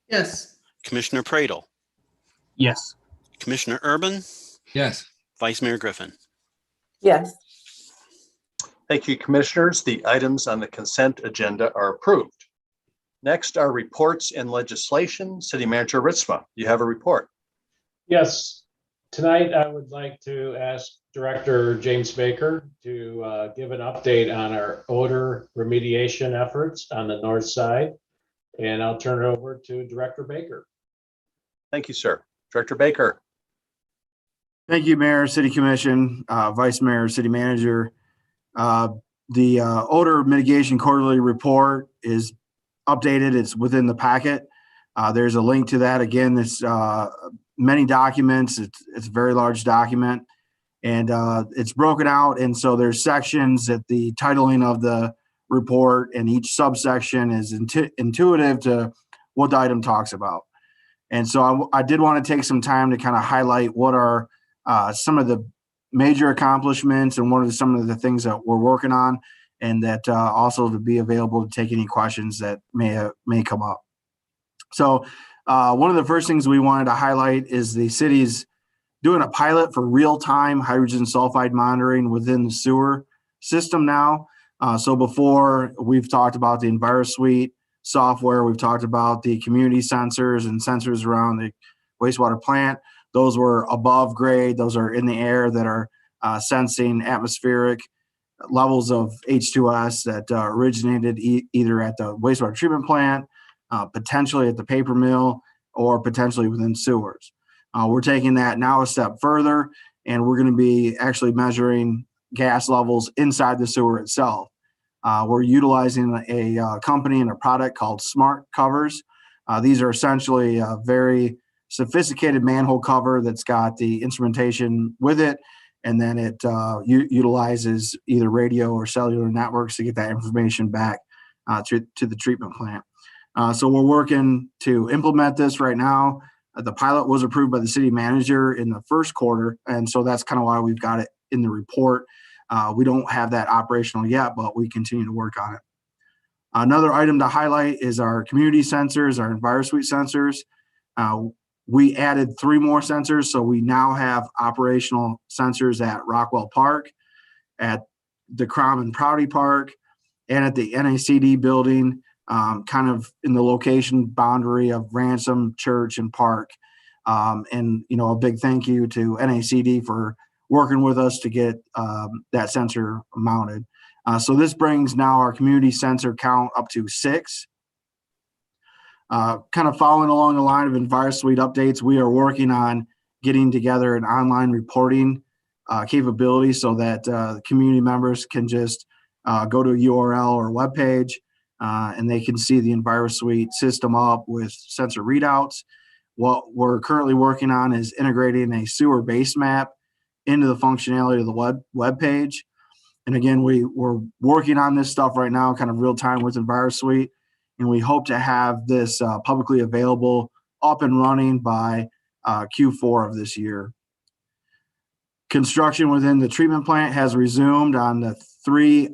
[SPEAKER 7] Yes.
[SPEAKER 1] Commissioner Pradel,
[SPEAKER 8] Yes.
[SPEAKER 1] Commissioner Urban,
[SPEAKER 2] Yes.
[SPEAKER 1] Vice Mayor Griffin.
[SPEAKER 9] Yes.
[SPEAKER 4] Thank you, commissioners. The items on the consent agenda are approved. Next are reports and legislation. City Manager Ritzma, you have a report.
[SPEAKER 11] Yes, tonight I would like to ask Director James Baker to give an update on our odor remediation efforts on the north side. And I'll turn it over to Director Baker.
[SPEAKER 4] Thank you, sir. Director Baker.
[SPEAKER 12] Thank you, Mayor, City Commission, Vice Mayor, City Manager. The odor mitigation quarterly report is updated. It's within the packet. There's a link to that. Again, this many documents. It's a very large document, and it's broken out. And so there's sections at the titling of the report, and each subsection is intuitive to what the item talks about. And so I did want to take some time to kind of highlight what are some of the major accomplishments and what are some of the things that we're working on, and that also to be available to take any questions that may come up. So one of the first things we wanted to highlight is the city's doing a pilot for real-time hydrogen sulfide monitoring within the sewer system now. So before, we've talked about the EnviroSuite software, we've talked about the community sensors and sensors around the wastewater plant. Those were above grade. Those are in the air that are sensing atmospheric levels of H2S that originated either at the wastewater treatment plant, potentially at the paper mill, or potentially within sewers. We're taking that now a step further, and we're going to be actually measuring gas levels inside the sewer itself. We're utilizing a company and a product called Smart Covers. These are essentially a very sophisticated manhole cover that's got the instrumentation with it, and then it utilizes either radio or cellular networks to get that information back to the treatment plant. So we're working to implement this right now. The pilot was approved by the city manager in the first quarter, and so that's kind of why we've got it in the report. We don't have that operational yet, but we continue to work on it. Another item to highlight is our community sensors, our EnviroSuite sensors. We added 3 more sensors, so we now have operational sensors at Rockwell Park, at the Crom and Prouty Park, and at the NACD building, kind of in the location boundary of Ransom, Church, and Park. And, you know, a big thank you to NACD for working with us to get that sensor mounted. So this brings now our community sensor count up to 6. Kind of following along the line of EnviroSuite updates, we are working on getting together an online reporting capability so that community members can just go to a URL or webpage and they can see the EnviroSuite system up with sensor readouts. What we're currently working on is integrating a sewer base map into the functionality of the web page. And again, we're working on this stuff right now, kind of real time with EnviroSuite. And we hope to have this publicly available, up and running by Q4 of this year. Construction within the treatment plant has resumed on the 3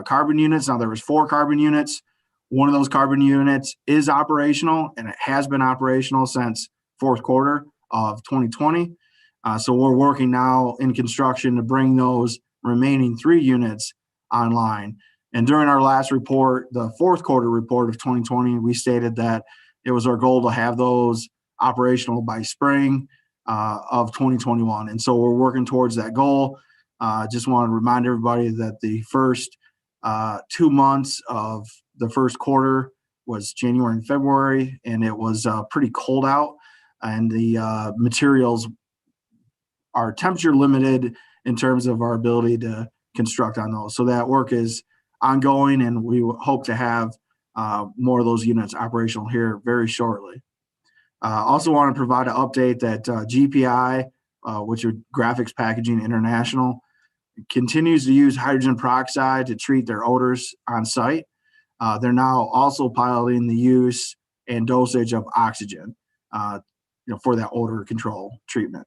[SPEAKER 12] carbon units. Now there was 4 carbon units. One of those carbon units is operational, and it has been operational since 4th quarter of 2020. So we're working now in construction to bring those remaining 3 units online. And during our last report, the fourth quarter report of 2020, we stated that it was our goal to have those operational by spring of 2021. And so we're working towards that goal. Just want to remind everybody that the first 2 months of the first quarter was January and February, and it was pretty cold out, and the materials are temperature limited in terms of our ability to construct on those. So that work is ongoing, and we hope to have more of those units operational here very shortly. Also want to provide an update that GPI, which are Graphics Packaging International, continues to use hydrogen peroxide to treat their odors on site. They're now also piloting the use and dosage of oxygen, for that odor control treatment.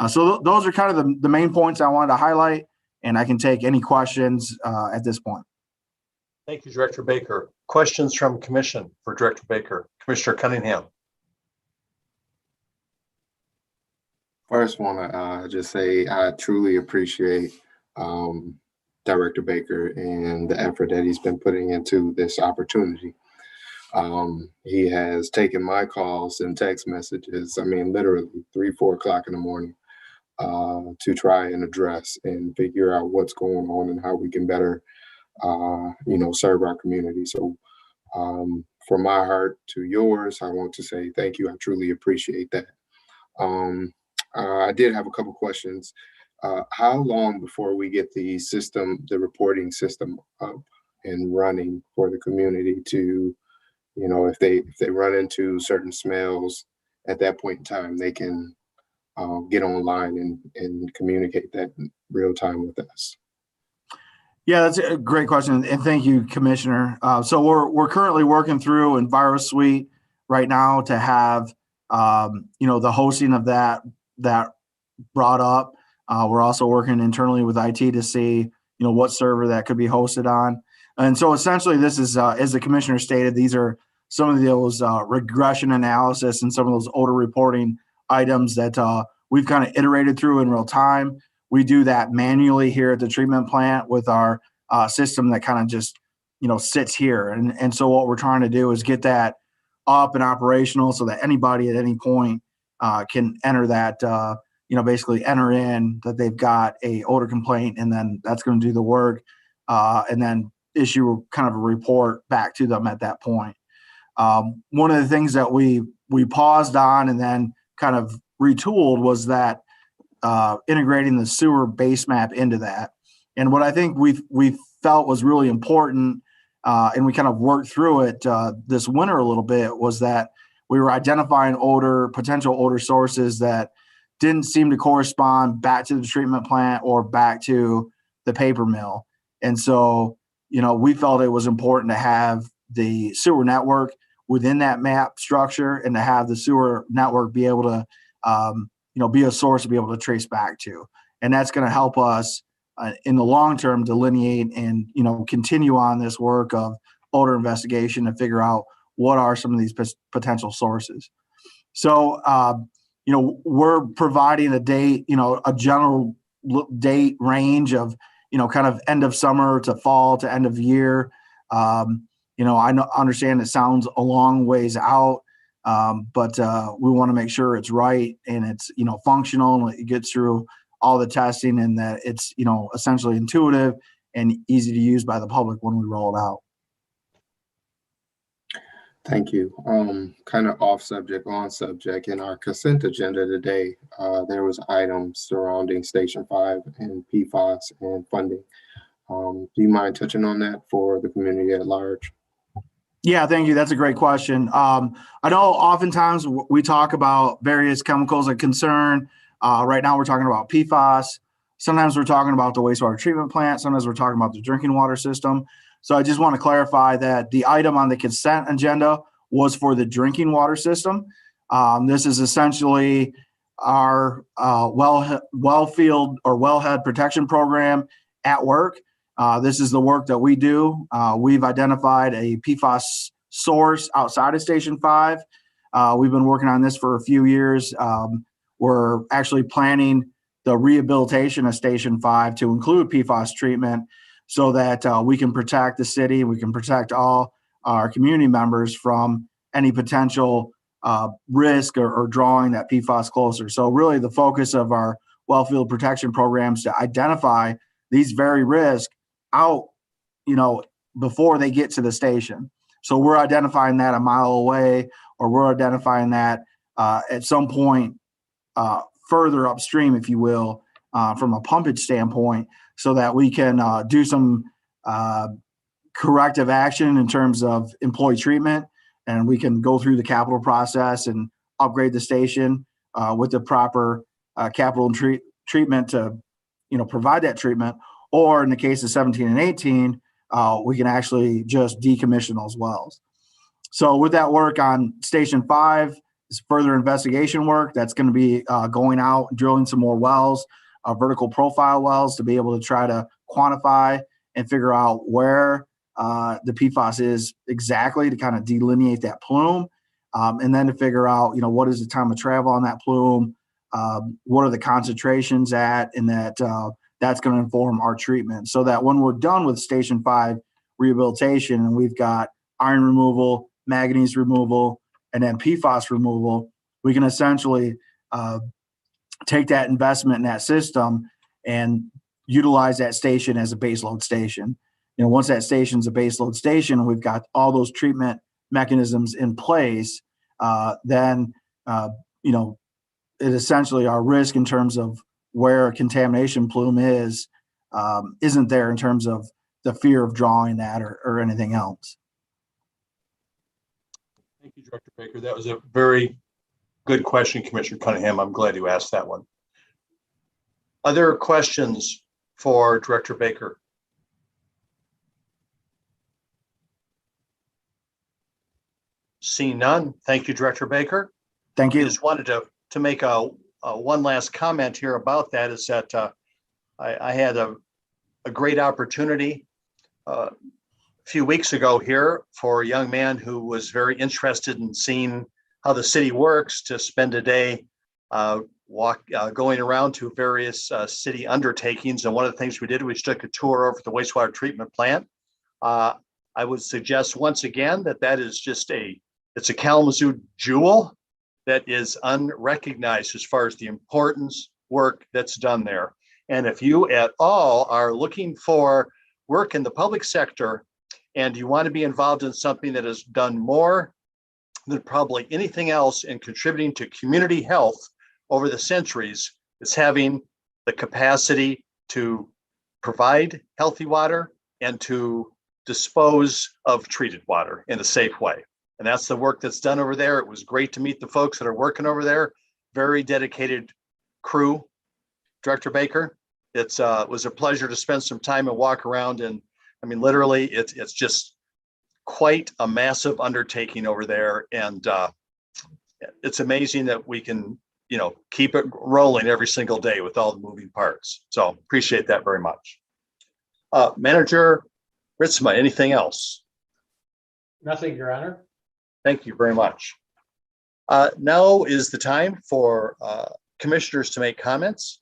[SPEAKER 12] So those are kind of the main points I wanted to highlight, and I can take any questions at this point.
[SPEAKER 4] Thank you, Director Baker. Questions from Commission for Director Baker. Commissioner Cunningham.
[SPEAKER 20] First, want to just say I truly appreciate Director Baker and the effort that he's been putting into this opportunity. He has taken my calls and text messages, literally 3, 4 o'clock in the morning, to try and address and figure out what's going on and how we can better, serve our community. So from my heart to yours, I want to say thank you. I truly appreciate that. I did have a couple questions. How long before we get the reporting system up and running for the community to, if they run into certain smells at that point in time, they can get online and communicate that in real time with us?
[SPEAKER 12] Yeah, that's a great question, and thank you, Commissioner. So we're currently working through EnviroSuite right now to have the hosting of that brought up. We're also working internally with IT to see what server that could be hosted on. And so essentially, this is as the Commissioner stated, these are some of those regression analysis and some of those odor reporting items that we've kind of iterated through in real time. We do that manually here at the treatment plant with our system that kind of just sits here. And so what we're trying to do is get that up and operational so that anybody at any point can enter that, basically enter in that they've got a odor complaint, and then that's going to do the work, and then issue kind of a report back to them at that point. One of the things that we paused on and then kind of retooled was that integrating the sewer base map into that. And what I think we felt was really important, and we kind of worked through it this winter a little bit, was that we were identifying potential odor sources that didn't seem to correspond back to the treatment plant or back to the paper mill. And so, we felt it was important to have the sewer network within that map structure, and to have the sewer network be able to, be a source to be able to trace back to. And that's going to help us in the long term delineate and, continue on this work of odor investigation and figure out what are some of these potential sources. So, we're providing a date, a general date range of, kind of end of summer to fall to end of year. I understand it sounds a long ways out, but we want to make sure it's right and it's, functional, and it gets through all the testing, and that it's, essentially intuitive and easy to use by the public when we roll it out.
[SPEAKER 20] Thank you. Kind of off subject, on subject. In our consent agenda today, there was items surrounding Station 5 and PFAS and funding. Do you mind touching on that for the community at large?
[SPEAKER 12] Yeah, thank you. That's a great question. I know oftentimes we talk about various chemicals of concern. Right now we're talking about PFAS. Sometimes we're talking about the wastewater treatment plant. Sometimes we're talking about the drinking water system. So I just want to clarify that the item on the consent agenda was for the drinking water system. This is essentially our wellfield or wellhead protection program at work. This is the work that we do. We've identified a PFAS source outside of Station 5. We've been working on this for a few years. we're actually planning the rehabilitation of Station 5 to include PFAS treatment so that we can protect the city, we can protect all our community members from any potential risk or drawing that PFAS closer. So really the focus of our wellfield protection programs to identify these very risks out, before they get to the station. So we're identifying that a mile away, or we're identifying that at some point further upstream, if you will, from a pumpage standpoint, so that we can do some corrective action in terms of employee treatment, and we can go through the capital process and upgrade the station with the proper capital and treatment to, provide that treatment. Or in the case of 17 and 18, we can actually just decommission those wells. So with that work on Station 5 is further investigation work that's going to be going out, drilling some more wells, vertical profile wells, to be able to try to quantify and figure out where the PFAS is exactly, to kind of delineate that plume, and then to figure out, what is the time of travel on that plume, what are the concentrations at, and that's going to inform our treatment, so that when we're done with Station 5 rehabilitation and we've got iron removal, manganese removal, and then PFAS removal, we can essentially take that investment in that system and utilize that station as a baseload station. Once that station's a baseload station and we've got all those treatment mechanisms in place, then it essentially, our risk in terms of where a contamination plume is isn't there in terms of the fear of drawing that or anything else.
[SPEAKER 4] Thank you, Director Baker. That was a very good question, Commissioner Cunningham. I'm glad you asked that one. Other questions for Director Baker? Seeing none. Thank you, Director Baker.
[SPEAKER 12] Thank you.
[SPEAKER 4] I just wanted to make a one last comment here about that, is that I had a great opportunity a few weeks ago here for a young man who was very interested in seeing how the city works, to spend a day going around to various city undertakings. And one of the things we did, we took a tour over the wastewater treatment plant. I would suggest once again that is just it's a Kalamazoo jewel that is unrecognized as far as the importance work that's done there. And if you at all are looking for work in the public sector and you want to be involved in something that has done more than probably anything else in contributing to community health over the centuries, is having the capacity to provide healthy water and to dispose of treated water in a safe way. And that's the work that's done over there. It was great to meet the folks that are working over there. Very dedicated crew, Director Baker. It was a pleasure to spend some time and walk around. And I mean, literally, it's just quite a massive undertaking over there. And it's amazing that we can, keep it rolling every single day with all the moving parts. So appreciate that very much. Manager Ritzma, anything else?
[SPEAKER 11] Nothing, Your Honor.
[SPEAKER 4] Thank you very much. Now is the time for commissioners to make comments.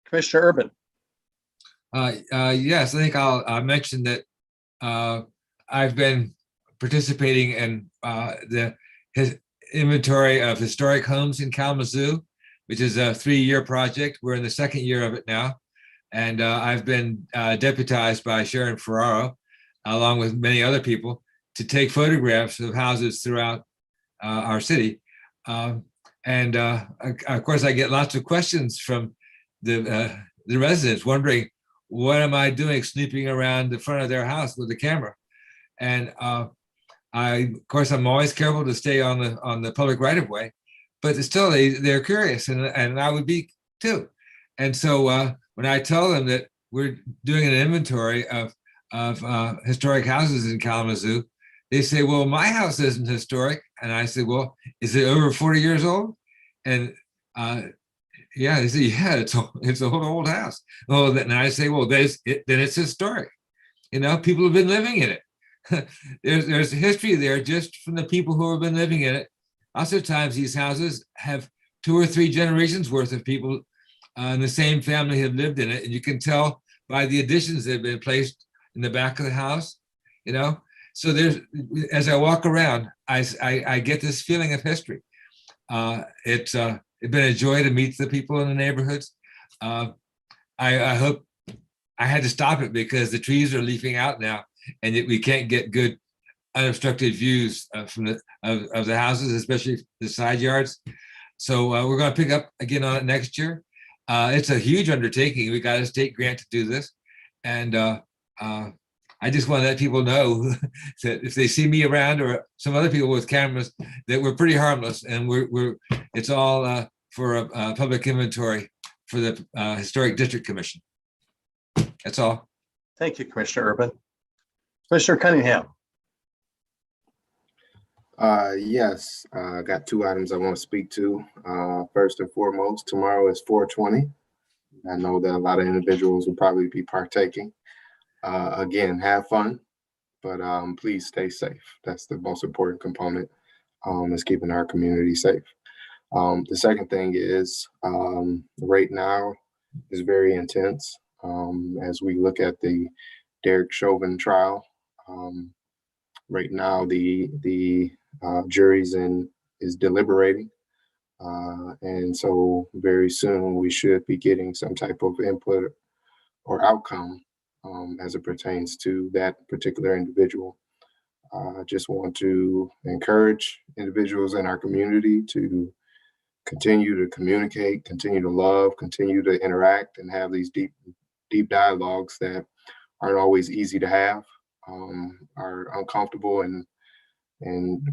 [SPEAKER 4] Commissioner Urban.
[SPEAKER 2] Yes, I think I'll mention that I've been participating in his inventory of historic homes in Kalamazoo, which is a 3-year project. We're in the 2nd year of it now. And I've been deputized by Sharon Ferraro, along with many other people, to take photographs of houses throughout our city. Of course, I get lots of questions from the residents wondering, what am I doing snooping around the front of their house with a camera? And of course, I'm always careful to stay on the public right of way, but still they're curious, and I would be too. And so when I tell them that we're doing an inventory of historic houses in Kalamazoo, they say, well, my house isn't historic. And I say, well, is it over 40 years old? And yeah, they say, yeah, it's an old house. Oh, and I say, well, then it's historic. People have been living in it. There's a history there just from the people who have been living in it. Lots of times these houses have 2 or 3 generations worth of people in the same family have lived in it. And you can tell by the additions that have been placed in the back of the house, you know? So there's, as I walk around, I get this feeling of history. It's been a joy to meet the people in the neighborhoods. I hope I had to stop it because the trees are leafing out now, and we can't get good unobstructed views from of the houses, especially the side yards. So we're going to pick up again on it next year. It's a huge undertaking. We got a state grant to do this, and I just want to let people know that if they see me around or some other people with cameras, that we're pretty harmless, and it's all for a public inventory for the Historic District Commission. That's all.
[SPEAKER 4] Thank you, Commissioner Urban. Commissioner Cunningham.
[SPEAKER 20] Yes, I got 2 items I want to speak to. First and foremost, tomorrow is 420. I know that a lot of individuals will probably be partaking. Again, have fun, but please stay safe. That's the most important component, is keeping our community safe. The second thing is right now is very intense as we look at the Derek Chauvin trial. Right now, the jury's is deliberating. And so very soon we should be getting some type of input or outcome as it pertains to that particular individual. I just want to encourage individuals in our community to continue to communicate, continue to love, continue to interact, and have these deep dialogues that aren't always easy to have, are uncomfortable and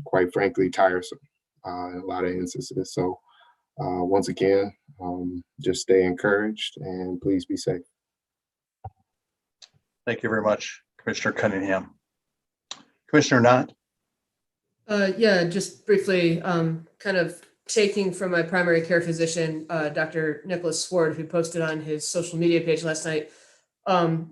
[SPEAKER 20] quite frankly tiresome in a lot of instances. So once again, just stay encouraged and please be safe.
[SPEAKER 4] Thank you very much, Commissioner Cunningham. Commissioner Knott.
[SPEAKER 7] Yeah, just briefly, kind of taking from my primary care physician, Dr. Nicholas Sword, who posted on his social media page last night.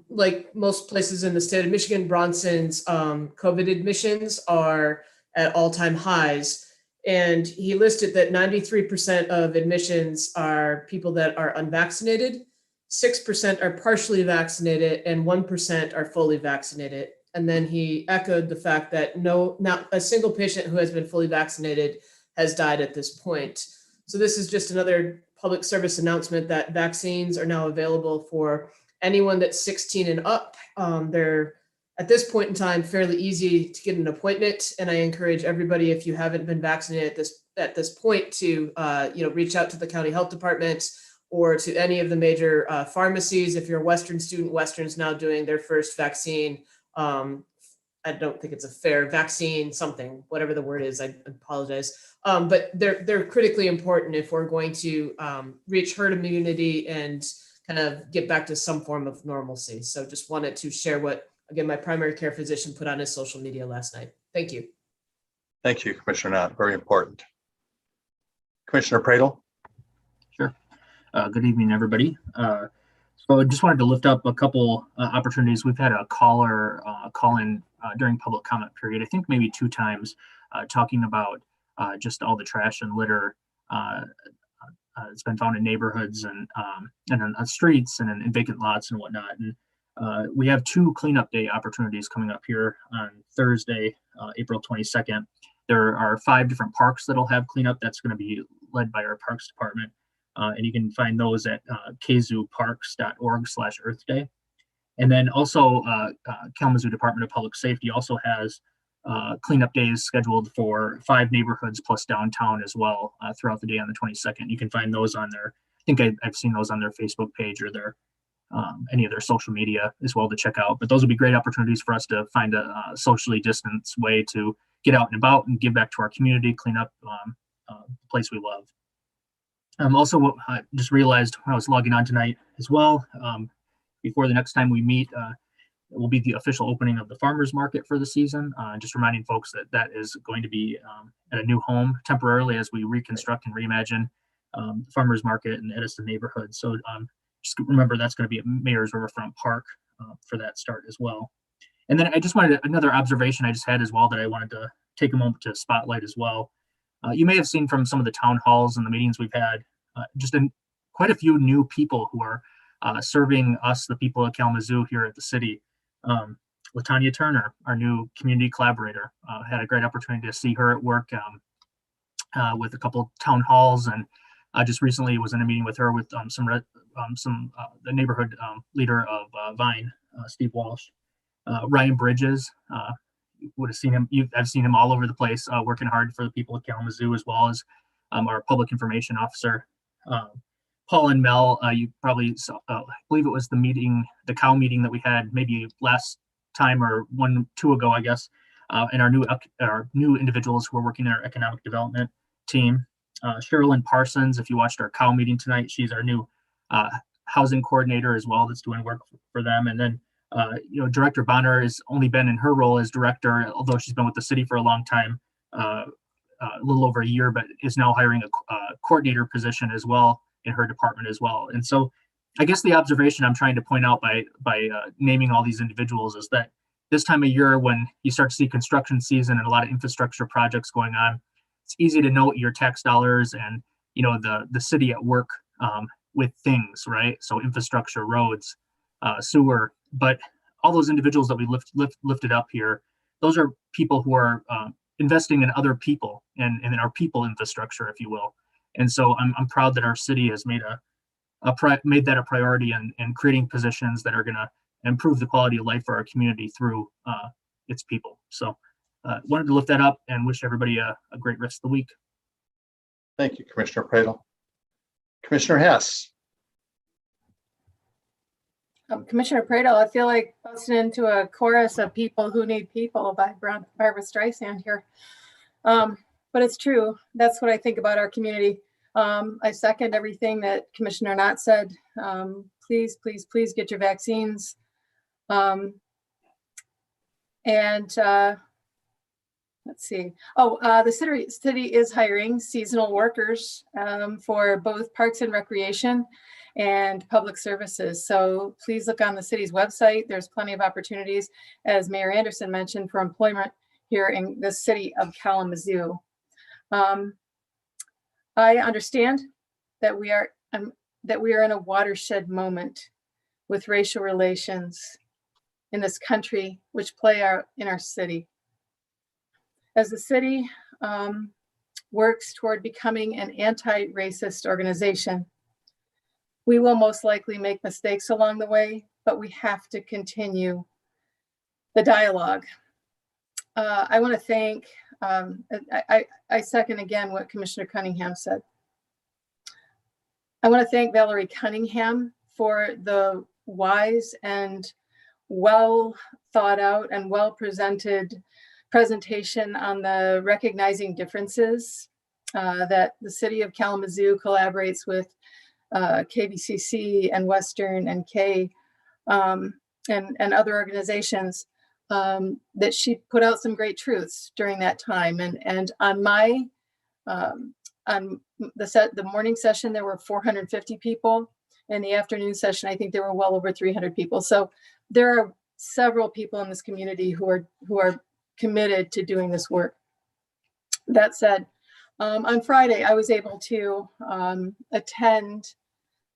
[SPEAKER 7] Like most places in the state of Michigan, Bronson's COVID admissions are at all-time highs. And he listed that 93% of admissions are people that are unvaccinated, 6% are partially vaccinated, and 1% are fully vaccinated. And then he echoed the fact that not a single patient who has been fully vaccinated has died at this point. So this is just another public service announcement that vaccines are now available for anyone that's 16 and up. They're at this point in time fairly easy to get an appointment, and I encourage everybody, if you haven't been vaccinated at this point, to reach out to the county health department or to any of the major pharmacies. If you're a Western student, Western's now doing their first vaccine. I don't think it's a fair vaccine, something, whatever the word is, I apologize. But they're critically important if we're going to reach herd immunity and kind of get back to some form of normalcy. So just wanted to share what, again, my primary care physician put on his social media last night. Thank you.
[SPEAKER 4] Thank you, Commissioner Knott. Very important. Commissioner Pradel.
[SPEAKER 8] Sure. Good evening, everybody. So I just wanted to lift up a couple opportunities. We've had a caller call in during public comment period, I think maybe 2 times, talking about just all the trash and litter it's been found in neighborhoods and on streets and in vacant lots and whatnot. And we have 2 cleanup day opportunities coming up here on Thursday, April 22nd. There are 5 different parks that'll have cleanup. That's going to be led by our Parks Department. And you can find those at kazooparks.org/Earth Day. And then also Kalamazoo Department of Public Safety also has cleanup days scheduled for 5 neighborhoods plus downtown as well throughout the day on the 22nd. You can find those on their, I think I've seen those on their Facebook page or their any of their social media as well to check out. But those would be great opportunities for us to find a socially distanced way to get out and about and give back to our community, clean up the place we love. Also, I just realized when I was logging on tonight as well, before the next time we meet, it will be the official opening of the farmers market for the season. Just reminding folks that that is going to be at a new home temporarily as we reconstruct and reimagine the farmers market in the Edison neighborhood. So just remember that's going to be at Mayor's Riverfront Park for that start as well. And then I just wanted another observation I just had as well that I wanted to take a moment to spotlight as well. You may have seen from some of the town halls and the meetings we've had, quite a few new people who are serving us, the people of Kalamazoo here at the city. With Tanya Turner, our new community collaborator, had a great opportunity to see her at work with a couple town halls, and just recently was in a meeting with her with the neighborhood leader of Vine, Steve Walsh. Ryan Bridges, would have seen him. I've seen him all over the place, working hard for the people of Kalamazoo, as well as our public information officer. Paul and Mel, you probably saw, I believe it was the cow meeting that we had maybe last time or 2 ago, I guess. And our new individuals who are working in our economic development team. Sherilyn Parsons, if you watched our cow meeting tonight, she's our new housing coordinator as well, that's doing work for them. And then Director Bonner has only been in her role as director, although she's been with the city for a long time, a little over a year, but is now hiring a coordinator position as well in her department as well. And so I guess the observation I'm trying to point out by naming all these individuals is that this time of year, when you start to see construction season and a lot of infrastructure projects going on, it's easy to note your tax dollars and the city at work with things, right? So infrastructure, roads, sewer, but all those individuals that we lifted up here, those are people who are investing in other people and in our people infrastructure, if you will. And so I'm proud that our city has made that a priority and creating positions that are going to improve the quality of life for our community through its people. So wanted to lift that up and wish everybody a great rest of the week.
[SPEAKER 4] Thank you, Commissioner Pradel. Commissioner Hess.
[SPEAKER 6] Commissioner Pradel, I feel like busting into a chorus of People Who Need People by Barbara Streisand here. But it's true. That's what I think about our community. I second everything that Commissioner Knott said. Please, please, please get your vaccines. Let's see. The city is hiring seasonal workers for both parks and recreation and public services. So please look on the city's website. There's plenty of opportunities, as Mayor Anderson mentioned, for employment here in the city of Kalamazoo. I understand that we are in a watershed moment with racial relations in this country, which play out in our city. As the city works toward becoming an anti-racist organization, we will most likely make mistakes along the way, but we have to continue the dialogue. I want to thank, I second again what Commissioner Cunningham said. I want to thank Valerie Cunningham for the wise and well thought out and well presented presentation on the recognizing differences that the city of Kalamazoo collaborates with KBCC and Western and K and other organizations, that she put out some great truths during that time. And on my on the morning session, there were 450 people. In the afternoon session, I think there were well over 300 people. So there are several people in this community who are committed to doing this work. That said, on Friday, I was able to attend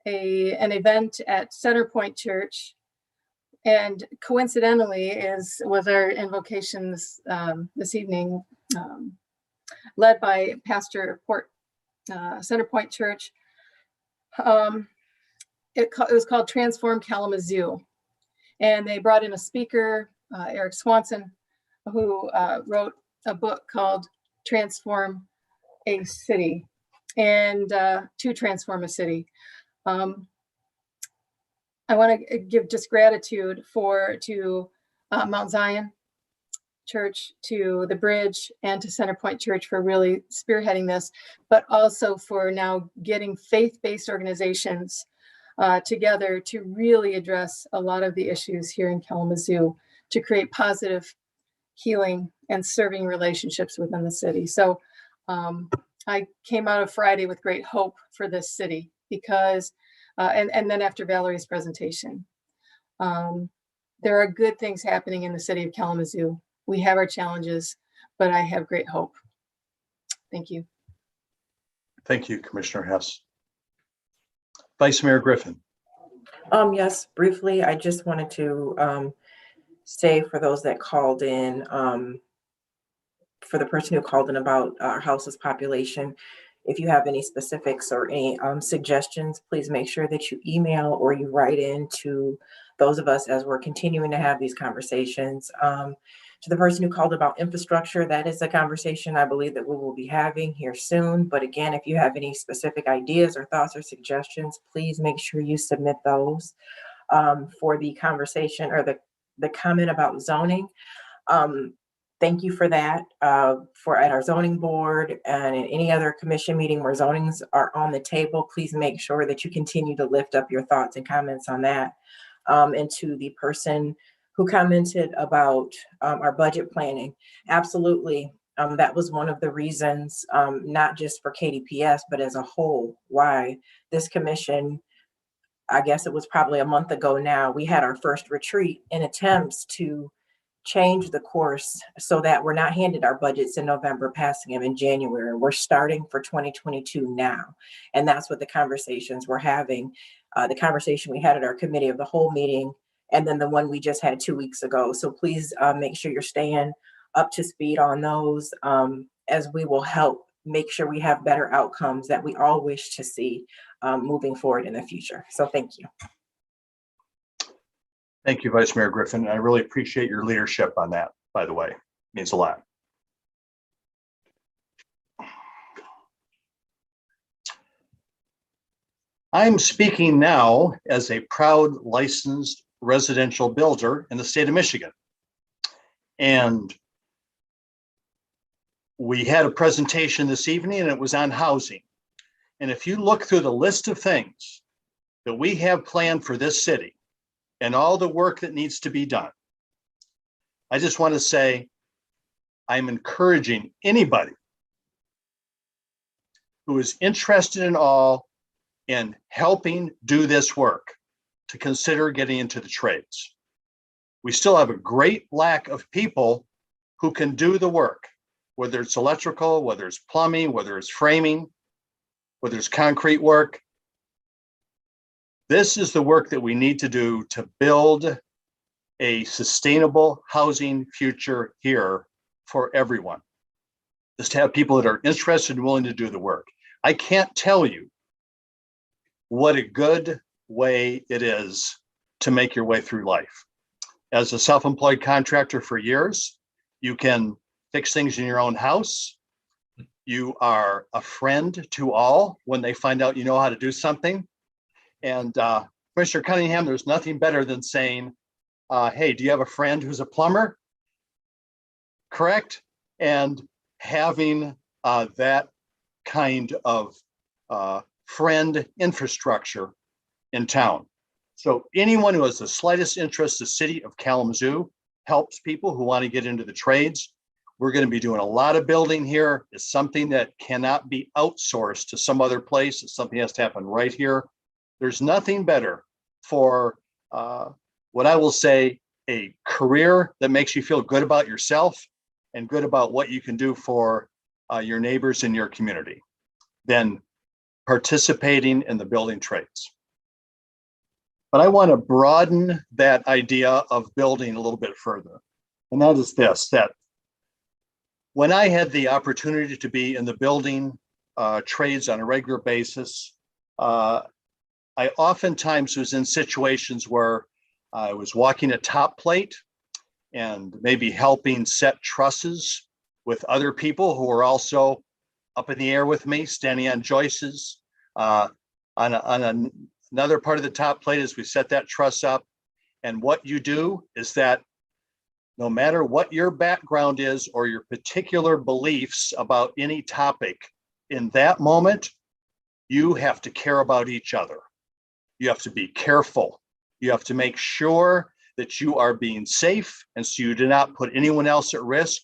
[SPEAKER 6] an event at Centerpoint Church, and coincidentally was our invocation this evening, led by Pastor Port, Centerpoint Church. It was called Transform Kalamazoo, and they brought in a speaker, Eric Swanson, who wrote a book called Transform a City, and to transform a city. I want to give just gratitude to Mount Zion Church, to the Bridge, and to Centerpoint Church for really spearheading this, but also for now getting faith-based organizations together to really address a lot of the issues here in Kalamazoo to create positive healing and serving relationships within the city. So I came out of Friday with great hope for this city because, and then after Valerie's presentation, there are good things happening in the city of Kalamazoo. We have our challenges, but I have great hope. Thank you.
[SPEAKER 4] Thank you, Commissioner Hess. Vice Mayor Griffin.
[SPEAKER 9] Yes, briefly, I just wanted to say for those that called in, for the person who called in about our house's population, if you have any specifics or any suggestions, please make sure that you email or you write in to those of us as we're continuing to have these conversations. To the person who called about infrastructure, that is a conversation I believe that we will be having here soon. But again, if you have any specific ideas or thoughts or suggestions, please make sure you submit those for the conversation or the comment about zoning. Thank you for that. For at our zoning board and in any other commission meeting where zonings are on the table, please make sure that you continue to lift up your thoughts and comments on that. And to the person who commented about our budget planning, absolutely. That was one of the reasons, not just for KDPS, but as a whole, why this commission, I guess it was probably a month ago now, we had our first retreat in attempts to change the course so that we're not handed our budgets in November, passing them in January. We're starting for 2022 now. And that's what the conversations we're having, the conversation we had at our committee of the whole meeting, and then the one we just had 2 weeks ago. So please make sure you're staying up to speed on those, as we will help make sure we have better outcomes that we all wish to see moving forward in the future. So thank you.
[SPEAKER 4] Thank you, Vice Mayor Griffin. I really appreciate your leadership on that, by the way. It means a lot. I'm speaking now as a proud licensed residential builder in the state of Michigan. And we had a presentation this evening and it was on housing. And if you look through the list of things that we have planned for this city and all the work that needs to be done, I just want to say I'm encouraging anybody who is interested in all in helping do this work to consider getting into the trades. We still have a great lack of people who can do the work, whether it's electrical, whether it's plumbing, whether it's framing, whether it's concrete work. This is the work that we need to do to build a sustainable housing future here for everyone. Just to have people that are interested and willing to do the work. I can't tell you what a good way it is to make your way through life. As a self-employed contractor for years, you can fix things in your own house. You are a friend to all when they find out you know how to do something. And Commissioner Cunningham, there's nothing better than saying, hey, do you have a friend who's a plumber? Correct? And having that kind of friend infrastructure in town. So anyone who has the slightest interest, the city of Kalamazoo helps people who want to get into the trades. We're going to be doing a lot of building here. It's something that cannot be outsourced to some other place. It's something that has to happen right here. There's nothing better for what I will say, a career that makes you feel good about yourself and good about what you can do for your neighbors in your community than participating in the building trades. But I want to broaden that idea of building a little bit further. And that is this, that when I had the opportunity to be in the building trades on a regular basis, I oftentimes was in situations where I was walking a top plate and maybe helping set trusses with other people who were also up in the air with me, standing on joists. Another part of the top plate is we set that truss up. And what you do is that no matter what your background is or your particular beliefs about any topic, in that moment, you have to care about each other. You have to be careful. You have to make sure that you are being safe and so you do not put anyone else at risk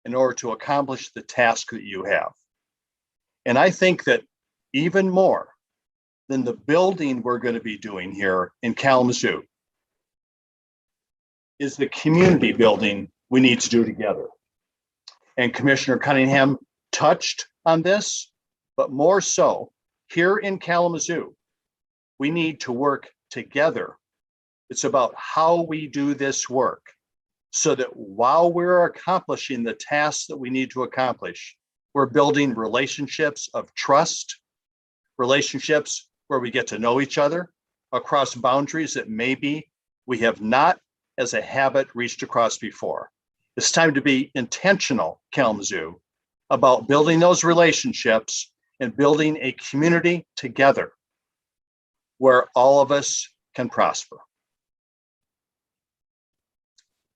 [SPEAKER 4] in order to accomplish the task that you have. And I think that even more than the building we're going to be doing here in Kalamazoo is the community building we need to do together. And Commissioner Cunningham touched on this, but more so here in Kalamazoo, we need to work together. It's about how we do this work so that while we're accomplishing the tasks that we need to accomplish, we're building relationships of trust, relationships where we get to know each other across boundaries that maybe we have not as a habit reached across before. It's time to be intentional, Kalamazoo, about building those relationships and building a community together where all of us can prosper.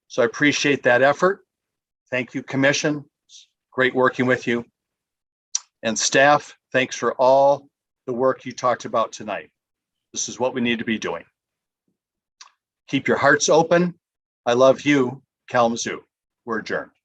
[SPEAKER 4] So I appreciate that effort. Thank you, Commission. It's great working with you. And staff, thanks for all the work you talked about tonight. This is what we need to be doing. Keep your hearts open. I love you, Kalamazoo. We're adjourned.